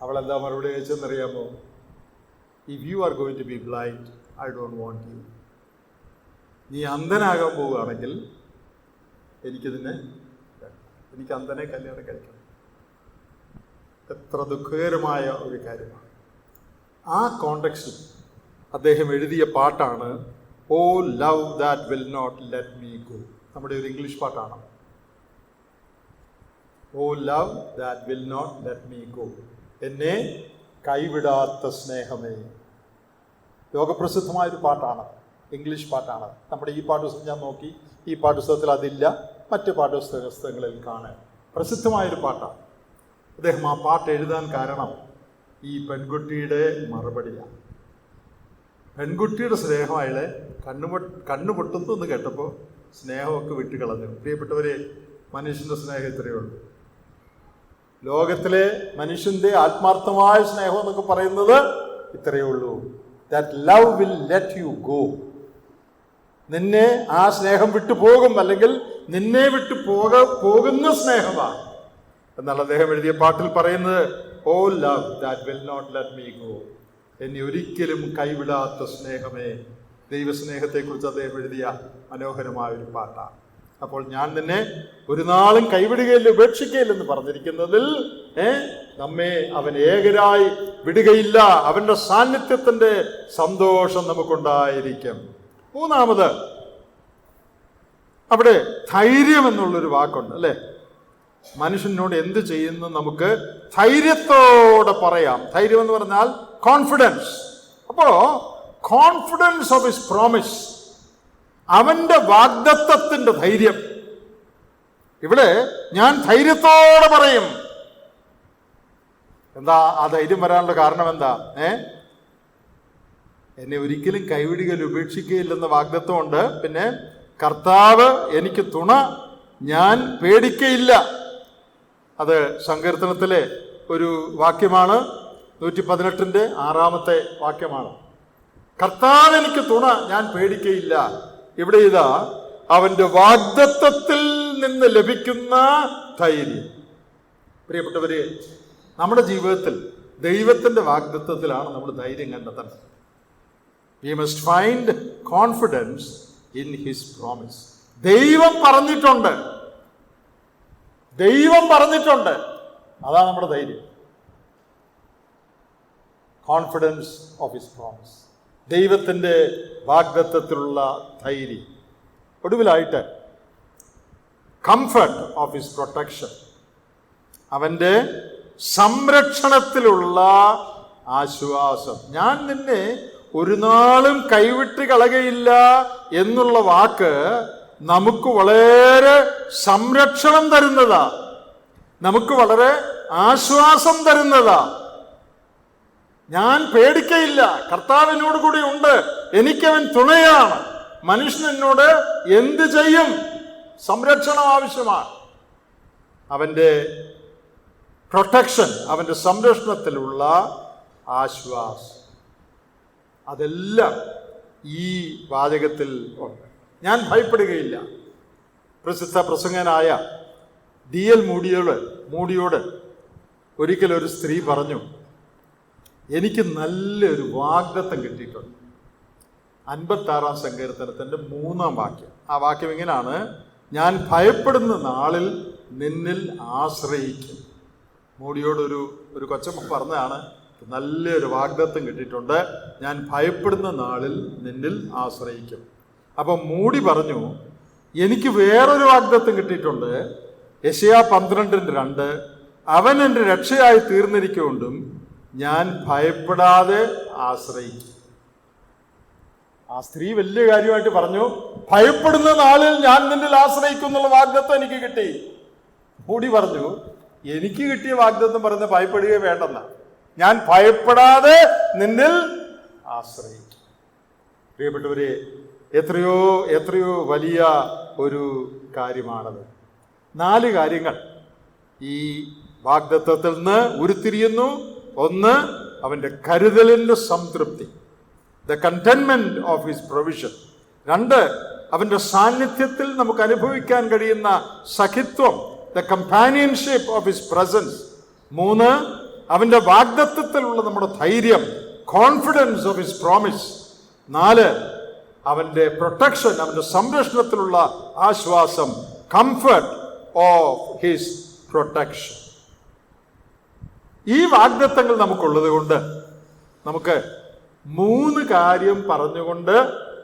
അവളെന്താ മറുപടി അയച്ചെന്നറിയാമോ? If you are going to be blind, I don't want you. നീ അന്ധനാകാൻ പോവുകയാണെങ്കിൽ എനിക്ക് അന്ധനെ കല്യാണം കഴിക്കണം. എത്ര ദുഃഖകരമായ ഒരു കാര്യമാണ്. ആ കോണ്ടെക്സ്റ്റിൽ അദ്ദേഹം എഴുതിയ പാട്ടാണ് O love that will not let me go. നമ്മുടെ ഒരു ഇംഗ്ലീഷ് പാട്ടാണ്. O love that will not let me go, എന്നെ കൈവിടാത്ത സ്നേഹമേ. ലോകപ്രസിദ്ധമായൊരു പാട്ടാണ്, ഇംഗ്ലീഷ് പാട്ടാണ്. നമ്മുടെ ഈ പാഠപുസ്തകം ഞാൻ നോക്കി, ഈ പാഠപുസ്തകത്തിൽ അതില്ല, മറ്റ് പാഠപുസ്തകങ്ങളിൽ കാണാൻ പ്രസിദ്ധമായൊരു പാട്ടാണ്. അദ്ദേഹം ആ പാട്ട് എഴുതാൻ കാരണം ഈ പെൺകുട്ടിയുടെ മറുപടിയാണ്. പെൺകുട്ടിയുടെ സ്നേഹം അയാളെ കണ്ണു പൊട്ടുന്നു എന്ന് കേട്ടപ്പോൾ സ്നേഹമൊക്കെ വിട്ടുകളഞ്ഞു. പ്രിയപ്പെട്ടവരെ, മനുഷ്യൻ്റെ സ്നേഹം ഇത്രയേ ഉള്ളൂ. ലോകത്തിലെ മനുഷ്യൻ്റെ ആത്മാർത്ഥമായ സ്നേഹം എന്നൊക്കെ പറയുന്നത് ഇത്രയേ ഉള്ളൂ. That love will let you go. നിന്നെ ആ സ്നേഹം വിട്ടു പോകും, അല്ലെങ്കിൽ നിന്നെ വിട്ടു പോകുന്ന സ്നേഹമാണ് എന്നാൽ അദ്ദേഹം എഴുതിയ പാട്ടിൽ പറയുന്നത് O love that will not let me go, എന്നെ ഒരിക്കലും കൈവിടാത്ത സ്നേഹമേ. ദൈവസ്നേഹത്തെക്കുറിച്ച് അദ്ദേഹം എഴുതിയ മനോഹരമായ ഒരു പാട്ടാണ്. അപ്പോൾ ഞാൻ നിന്നെ ഒരു നാളും കൈവിടുകയില്ല, ഉപേക്ഷിക്കുകയില്ലെന്ന് പറഞ്ഞിരിക്കുന്നതിൽ നമ്മെ അവൻ ഏകരായി വിടുകയില്ല. അവന്റെ സാന്നിധ്യത്തിന്റെ സന്തോഷം നമുക്കുണ്ടായിരിക്കും. മൂന്നാമത്, അവിടെ ധൈര്യം എന്നുള്ളൊരു വാക്കുണ്ട് അല്ലെ. മനുഷ്യനോട് എന്ത് ചെയ്യുന്നു നമുക്ക് ധൈര്യത്തോടെ പറയാം. ധൈര്യം എന്ന് പറഞ്ഞാൽ കോൺഫിഡൻസ്. അപ്പോ കോൺഫിഡൻസ് ഓഫ് ഹിസ് പ്രോമിസ്, അവന്റെ വാഗ്ദത്തത്തിന്റെ ധൈര്യം. ഇവിടെ ഞാൻ ധൈര്യത്തോടെ പറയും. എന്താ ആ ധൈര്യം വരാനുള്ള കാരണം എന്താ? എന്നെ ഒരിക്കലും കൈവിടുകയില്ല, ഉപേക്ഷിക്കുകയില്ലെന്ന വാഗ്ദത്തമുണ്ട്. പിന്നെ കർത്താവ് എനിക്ക് തുണ, ഞാൻ പേടിക്കയില്ല. അത് സങ്കീർത്തനത്തിലെ ഒരു വാക്യമാണ്, 118 വാക്യമാണ്. കർത്താവ് എനിക്ക് തുണ, ഞാൻ പേടിക്കയില്ല. ഇവിടെ ഇതാ അവന്റെ വാഗ്ദത്തത്തിൽ നിന്ന് ലഭിക്കുന്ന ധൈര്യം. പ്രിയപ്പെട്ടവരെ, നമ്മുടെ ജീവിതത്തിൽ ദൈവത്തിന്റെ വാഗ്ദത്തത്തിലാണ് നമ്മൾ ധൈര്യം കണ്ടെത്തുന്നത്. We must find confidence in his promise. ദൈവം പറഞ്ഞിട്ടുണ്ട്, അതാണ് നമ്മുടെ ധൈര്യം. കോൺഫിഡൻസ് ഓഫ് ഹിസ് പ്രോമിസ്, ദൈവത്തിന്റെ വാഗ്ദത്തത്തിലുള്ള ധൈര്യം. ഒടുവിലായിട്ട് കംഫർട്ട് ഓഫ് ഹിസ് പ്രൊട്ടക്ഷൻ, അവന്റെ സംരക്ഷണത്തിലുള്ള ആശ്വാസം. ഞാൻ നിന്നെ ഒരു നാളും കൈവിട്ട് കളകയില്ല എന്നുള്ള വാക്ക് നമുക്ക് വളരെ സംരക്ഷണം തരുന്നതാ, നമുക്ക് വളരെ ആശ്വാസം തരുന്നതാ. ഞാൻ പേടിക്കയില്ല, കർത്താവിനോട് കൂടി ഉണ്ട്, എനിക്കവൻ തുണയാണ്. മനുഷ്യൻ എന്നോട് എന്ത് ചെയ്യും? സംരക്ഷണം ആവശ്യമാണ്. അവന്റെ പ്രൊട്ടക്ഷൻ, അവന്റെ സംരക്ഷണത്തിലുള്ള ആശ്വാസം, അതെല്ലാം ഈ വാചകത്തിൽ ഉണ്ട്. ഞാൻ ഭയപ്പെടുകയില്ല. പ്രസിദ്ധ പ്രസംഗനായ D.L. മൂഡിയോട് ഒരിക്കലൊരു സ്ത്രീ പറഞ്ഞു, എനിക്ക് നല്ലൊരു വാഗ്ദത്തം കിട്ടിയിട്ടുണ്ട്. 56 സങ്കീർത്തനത്തിന്റെ 3 വാക്യം. ആ വാക്യം ഇങ്ങനെയാണ്: ഞാൻ ഭയപ്പെടുന്ന നാളിൽ നിന്നിൽ ആശ്രയിക്കും. മൂഡിയോട് ഒരു കൊച്ചമ്മ പറഞ്ഞതാണ്, നല്ലൊരു വാഗ്ദത്തം കിട്ടിയിട്ടുണ്ട്, ഞാൻ ഭയപ്പെടുന്ന നാളിൽ നിന്നിൽ ആശ്രയിക്കും. അപ്പം മൂടി പറഞ്ഞു, എനിക്ക് വേറൊരു വാഗ്ദത്തം കിട്ടിയിട്ടുണ്ട്. യെശയ്യാ 12:2, അവൻ എൻ്റെ രക്ഷയായി തീർന്നിരിക്കൊണ്ടും ഞാൻ ഭയപ്പെടാതെ ആശ്രയിക്കും. ആ സ്ത്രീ വലിയ കാര്യമായിട്ട് പറഞ്ഞു, ഭയപ്പെടുന്ന നാളിൽ ഞാൻ നിന്നിൽ ആശ്രയിക്കും എന്നുള്ള വാഗ്ദത്തം എനിക്ക് കിട്ടി. മൂടി പറഞ്ഞു, എനിക്ക് കിട്ടിയ വാഗ്ദത്തം പറഞ്ഞ ഭയപ്പെടുകയോ വേണ്ടെന്ന, ഞാൻ ഭയപ്പെടാതെ നിന്നിൽ ആശ്രയിക്കും. പ്രിയപ്പെട്ടവരെ, എത്രയോ വലിയ ഒരു കാര്യമാണത്. 4 കാര്യങ്ങൾ ഈ വാഗ്ദത്തത്തിൽ നിന്ന് ഉരുത്തിരിയുന്നു. 1, അവന്റെ കരുതലിന്റെ സംതൃപ്തി, the contentment of his provision. 2, അവന്റെ സാന്നിധ്യത്തിൽ നമുക്ക് അനുഭവിക്കാൻ കഴിയുന്ന സഖിത്വം, the companionship of his presence. 3, അവന്റെ വാഗ്ദത്തത്തിലുള്ള നമ്മുടെ ധൈര്യം, കോൺഫിഡൻസ് ഓഫ് ഹിസ് പ്രോമിസ്. 4, അവന്റെ പ്രൊട്ടക്ഷൻ, അവന്റെ സംരക്ഷണത്തിലുള്ള ആശ്വാസം, കംഫർട്ട് ഓഫ് ഹിസ് പ്രൊട്ടക്ഷൻ. ഈ വാഗ്ദത്തങ്ങൾ നമുക്കുള്ളത് കൊണ്ട് നമുക്ക് 3 കാര്യം പറഞ്ഞുകൊണ്ട്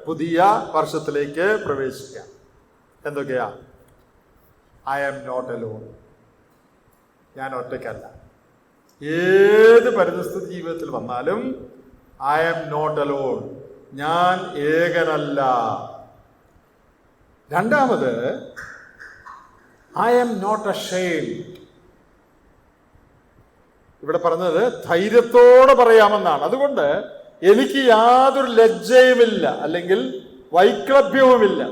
പുതിയ വർഷത്തിലേക്ക് പ്രവേശിക്കാം. എന്തൊക്കെയാ? ഐ ആം നോട്ട് അലോൺ, ഞാൻ ഒറ്റയ്ക്കല്ല. ഏത് പരിസ്ഥിതി ജീവിതത്തിൽ വന്നാലും ഐ ആം നോട്ട് അലോൺ, ഞാൻ ഏകനല്ല. 2, ഐ ആം നോട്ട് അഷെയിംഡ്. ഇവിടെ പറഞ്ഞത് ധൈര്യത്തോടെ പറയാമെന്നാണ്. അതുകൊണ്ട് എനിക്ക് യാതൊരു ലജ്ജയുമില്ല, അല്ലെങ്കിൽ വൈക്ലഭ്യവുമില്ല.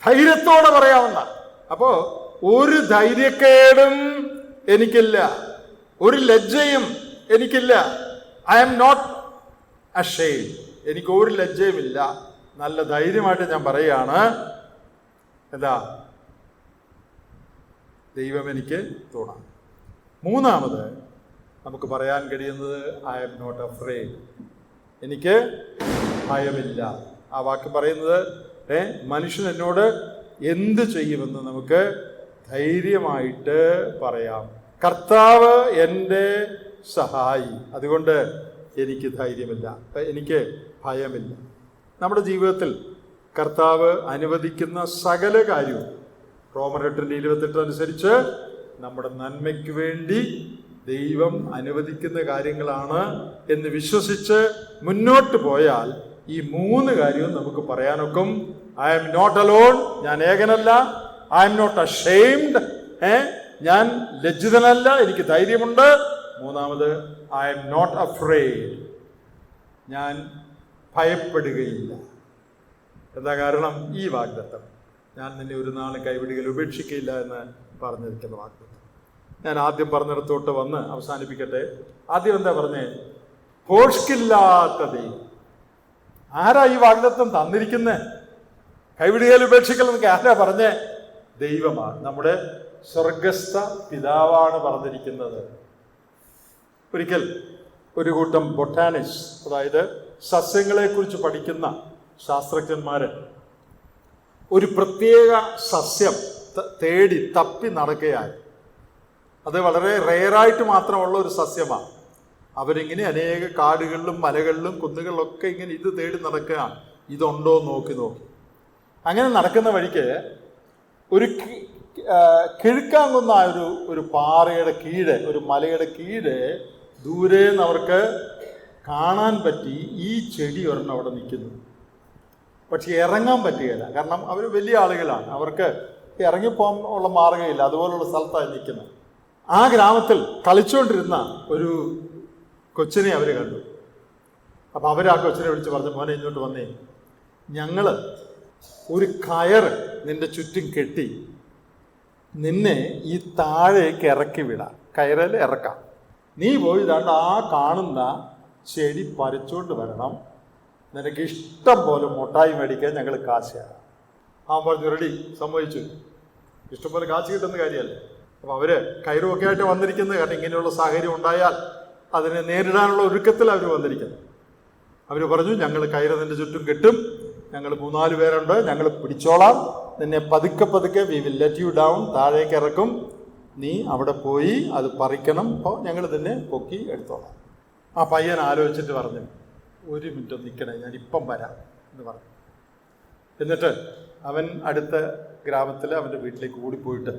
ധൈര്യത്തോടെ പറയാമെന്ന. അപ്പോ ഒരു ധൈര്യക്കേടും എനിക്കില്ല, ഒരു ലജ്ജയും എനിക്കില്ല. ഐ ആം നോട്ട് അഷെയിംഡ്, എനിക്ക് ഒരു ലജ്ജയുമില്ല. നല്ല ധൈര്യമായിട്ട് ഞാൻ പറയുകയാണ്, എന്താ? ദൈവം എനിക്ക് തുണ. 3, നമുക്ക് പറയാൻ കഴിയുന്നത് ഐ ആം നോട്ട് അഫ്രൈഡ്, എനിക്ക് ഭയമില്ല. ആ വാക്യം പറയുന്നത് മനുഷ്യൻ എന്നോട് എന്ത് ചെയ്യുമെന്ന് നമുക്ക് ധൈര്യമായിട്ട് പറയാം. കർത്താവ് എൻ്റെ സഹായി, അതുകൊണ്ട് എനിക്ക് ധൈര്യമില്ല, എനിക്ക് ഭയമില്ല. നമ്മുടെ ജീവിതത്തിൽ കർത്താവ് അനുവദിക്കുന്ന സകല കാര്യവും റോമർ 8:28 അനുസരിച്ച് നമ്മുടെ നന്മയ്ക്ക് വേണ്ടി ദൈവം അനുവദിക്കുന്ന കാര്യങ്ങളാണ് എന്ന് വിശ്വസിച്ച് മുന്നോട്ട് പോയാൽ ഈ 3 കാര്യവും നമുക്ക് പറയാനൊക്കും. ഐ ആം നോട്ട് അലോൺ, ഞാൻ ഏകനല്ല. ഐ ആം നോട്ട് അഷെയിംഡ്, ഞാൻ ലജ്ജിതനല്ല, എനിക്ക് ധൈര്യമുണ്ട്. മൂന്നാമത്, ഐ ആം നോട്ട് അഫ്രൈഡ്, ഞാൻ ഭയപ്പെടുകയില്ല. എന്താ കാരണം? ഈ വാഗ്ദത്തം, ഞാൻ നിന്നെ ഒരു നാളും കൈവിടുകയില്ല, ഉപേക്ഷിക്കുകയില്ല എന്ന് പറഞ്ഞിരിക്കുന്ന വാഗ്ദത്തം. ഞാൻ ആദ്യം പറഞ്ഞിടത്തോട്ട് വന്ന് അവസാനിപ്പിക്കട്ടെ. ആദ്യം എന്താ പറഞ്ഞേ? ഭോഷ്കില്ലാത്ത ദൈവം. ആരാ ഈ വാഗ്ദത്തം തന്നിരിക്കുന്നേ? കൈവിടുകയിൽ ഉപേക്ഷിക്കൽ എന്നൊക്കെ ആരാ പറഞ്ഞേ? ദൈവമാണ്, നമ്മുടെ സ്വർഗസ്ഥ പിതാവാണ് പറഞ്ഞിരിക്കുന്നത്. ഒരിക്കൽ ഒരു കൂട്ടം ബൊട്ടാനിസ്റ്റ്, അതായത് സസ്യങ്ങളെ കുറിച്ച് പഠിക്കുന്ന ശാസ്ത്രജ്ഞന്മാര് ഒരു പ്രത്യേക സസ്യം തേടി തപ്പി നടക്കുകയായി. അത് വളരെ റെയറായിട്ട് മാത്രമുള്ള ഒരു സസ്യമാണ്. അവരിങ്ങനെ അനേക കാടുകളിലും മലകളിലും കുന്നുകളിലൊക്കെ ഇങ്ങനെ ഇത് തേടി നടക്കുകയാണ്, ഇതുണ്ടോ നോക്കി. അങ്ങനെ നടക്കുന്ന വഴിക്ക് ഒരു കിഴുക്കാങ്കുന്ന ഒരു പാറയുടെ കീഴെ, ഒരു മലയുടെ കീഴെ ദൂരെ നിന്ന് അവർക്ക് കാണാൻ പറ്റി ഈ ചെടി ഒരെണ്ണം അവിടെ നിൽക്കുന്നു. പക്ഷെ ഇറങ്ങാൻ പറ്റുകയില്ല, കാരണം അവർ വലിയ ആളുകളാണ്, അവർക്ക് ഇറങ്ങിപ്പോകാൻ ഉള്ള മാർഗ്ഗമില്ല. അതുപോലുള്ള സ്ഥലത്താണ് നിൽക്കുന്നത്. ആ ഗ്രാമത്തിൽ കളിച്ചുകൊണ്ടിരുന്ന ഒരു കൊച്ചിനെ അവർ കണ്ടു. അപ്പം അവർ ആ കൊച്ചിനെ വിളിച്ച് പറഞ്ഞു, മോനെ ഇങ്ങോട്ട് വന്നേ, ഞങ്ങൾ ഒരു കയറ് നിന്റെ ചുറ്റും കെട്ടി നിന്നെ ഈ താഴേക്ക് ഇറക്കി വിടാം, കയറിൽ ഇറക്കാം. നീ പോയി ദാണ്ട് ആ കാണുന്ന ചെടി പറിച്ചുകൊണ്ട് വരണം, നിനക്ക് ഇഷ്ടം പോലെ മുട്ടായി മേടിക്കാൻ ഞങ്ങൾ കാശ് തരാം. അവൻ പറഞ്ഞു റെഡി, സമ്മതിച്ചു. ഇഷ്ടംപോലെ കാശ് കിട്ടുന്ന കാര്യമല്ലേ. അപ്പം അവർ കയറുമൊക്കെ ആയിട്ട് വന്നിരിക്കുന്നത്, കാരണം ഇങ്ങനെയുള്ള സാഹചര്യം ഉണ്ടായാൽ അതിനെ നേരിടാനുള്ള ഒരുക്കത്തിൽ അവർ വന്നിരിക്കുന്നത്. അവർ പറഞ്ഞു, ഞങ്ങൾ കയറ് നിന്റെ ചുറ്റും കെട്ടും, ഞങ്ങൾ 3-4 പേരുണ്ട്, ഞങ്ങൾ പിടിച്ചോളാം, നിന്നെ പതുക്കെ പതുക്കെ we will let you down, താഴേക്ക് ഇറക്കും, നീ അവിടെ പോയി അത് പറിക്കണം, അപ്പോൾ ഞങ്ങൾ തന്നെ പൊക്കി എടുത്തോളാം. ആ പയ്യൻ ആലോചിച്ചിട്ട് പറഞ്ഞു, 1 മിനിറ്റ് നിൽക്കണേ, ഞാൻ ഇപ്പം വരാം എന്ന് പറഞ്ഞു. എന്നിട്ട് അവൻ അടുത്ത ഗ്രാമത്തിൽ അവൻ്റെ വീട്ടിലേക്ക് ഓടിപ്പോയിട്ട്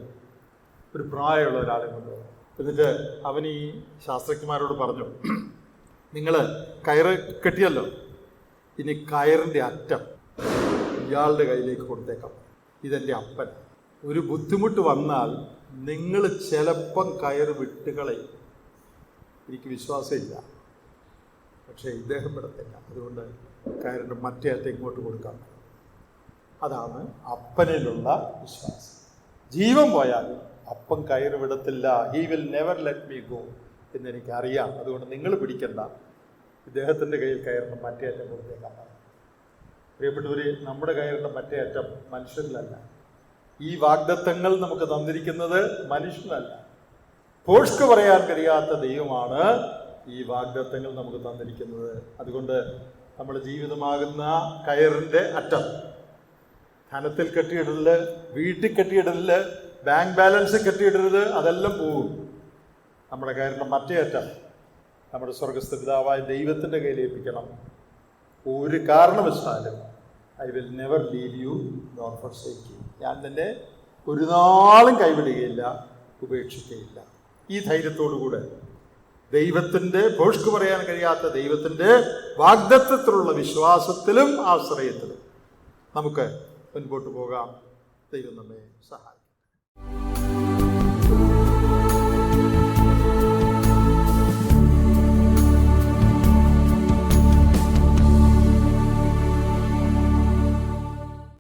ഒരു പ്രായമുള്ള ഒരാളെ കൊണ്ടുവന്നു. എന്നിട്ട് അവൻ ഈ ശാസ്ത്രജ്ഞന്മാരോട് പറഞ്ഞു, നിങ്ങൾ കയറ് കെട്ടിയല്ലോ, ഇനി കയറിൻ്റെ അറ്റം ഇയാളുടെ കയ്യിലേക്ക് കൊടുത്തേക്കാം, ഇതെൻ്റെ അപ്പൻ. ഒരു ബുദ്ധിമുട്ട് വന്നാൽ നിങ്ങൾ ചിലപ്പം കയറ് വിട്ടുകളയും, എനിക്ക് വിശ്വാസമില്ല, പക്ഷേ ഇദ്ദേഹം വിടത്തില്ല, അതുകൊണ്ട് കയറിൻ്റെ മറ്റേ അറ്റം ഇങ്ങോട്ട് കൊടുക്കാം. അതാണ് അപ്പനിലുള്ള വിശ്വാസം. ജീവൻ പോയാലും അപ്പം കയറ് വിടത്തില്ല. He will never let me go എന്നെനിക്കറിയാം, അതുകൊണ്ട് നിങ്ങൾ പിടിക്കണ്ട, ഇദ്ദേഹത്തിൻ്റെ കയ്യിൽ കയറിൻ്റെ മറ്റേ അറ്റം കൊടുത്തേക്കാം. പ്രിയപ്പെട്ടവരെ, നമ്മുടെ കയറിൻ്റെ മറ്റേ അറ്റം മനുഷ്യരിലല്ല. ഈ വാഗ്ദത്തങ്ങൾ നമുക്ക് തന്നിരിക്കുന്നത് മനുഷ്യനല്ല, പോഷ്ക്ക് പറയാൻ കഴിയാത്ത ദൈവമാണ് ഈ വാഗ്ദത്തങ്ങൾ നമുക്ക് തന്നിരിക്കുന്നത്. അതുകൊണ്ട് നമ്മുടെ ജീവിതമാകുന്ന കയറിൻ്റെ അറ്റം ധനത്തിൽ കെട്ടിയിടരുത്, വീട്ടിൽ കെട്ടിയിടരുത്, ബാങ്ക് ബാലൻസ് കെട്ടിയിടരുത്, അതെല്ലാം പോവും. നമ്മുടെ കയറിൻ്റെ മറ്റേ അറ്റം നമ്മുടെ സ്വർഗസ്ഥ പിതാവായ ദൈവത്തിൻ്റെ കയ്യിലേൽപ്പിക്കണം. ഒരു കാരണവശാലും I will never leave U nor forsake U, ഞാൻ നിന്നെ ഒരു നാളും കൈവിടുകയില്ല, ഉപേക്ഷിക്കുകയില്ല. ഈ ധൈര്യത്തോടുകൂടെ ദൈവത്തിൻ്റെ പോഷ്ക്ക് പറയാൻ കഴിയാത്ത ദൈവത്തിൻ്റെ വാഗ്ദത്തത്തിലുള്ള വിശ്വാസത്തിലും ആശ്രയത്തിലും നമുക്ക് മുൻപോട്ട് പോകാം. ദൈവം നമ്മെ സഹായിക്കും.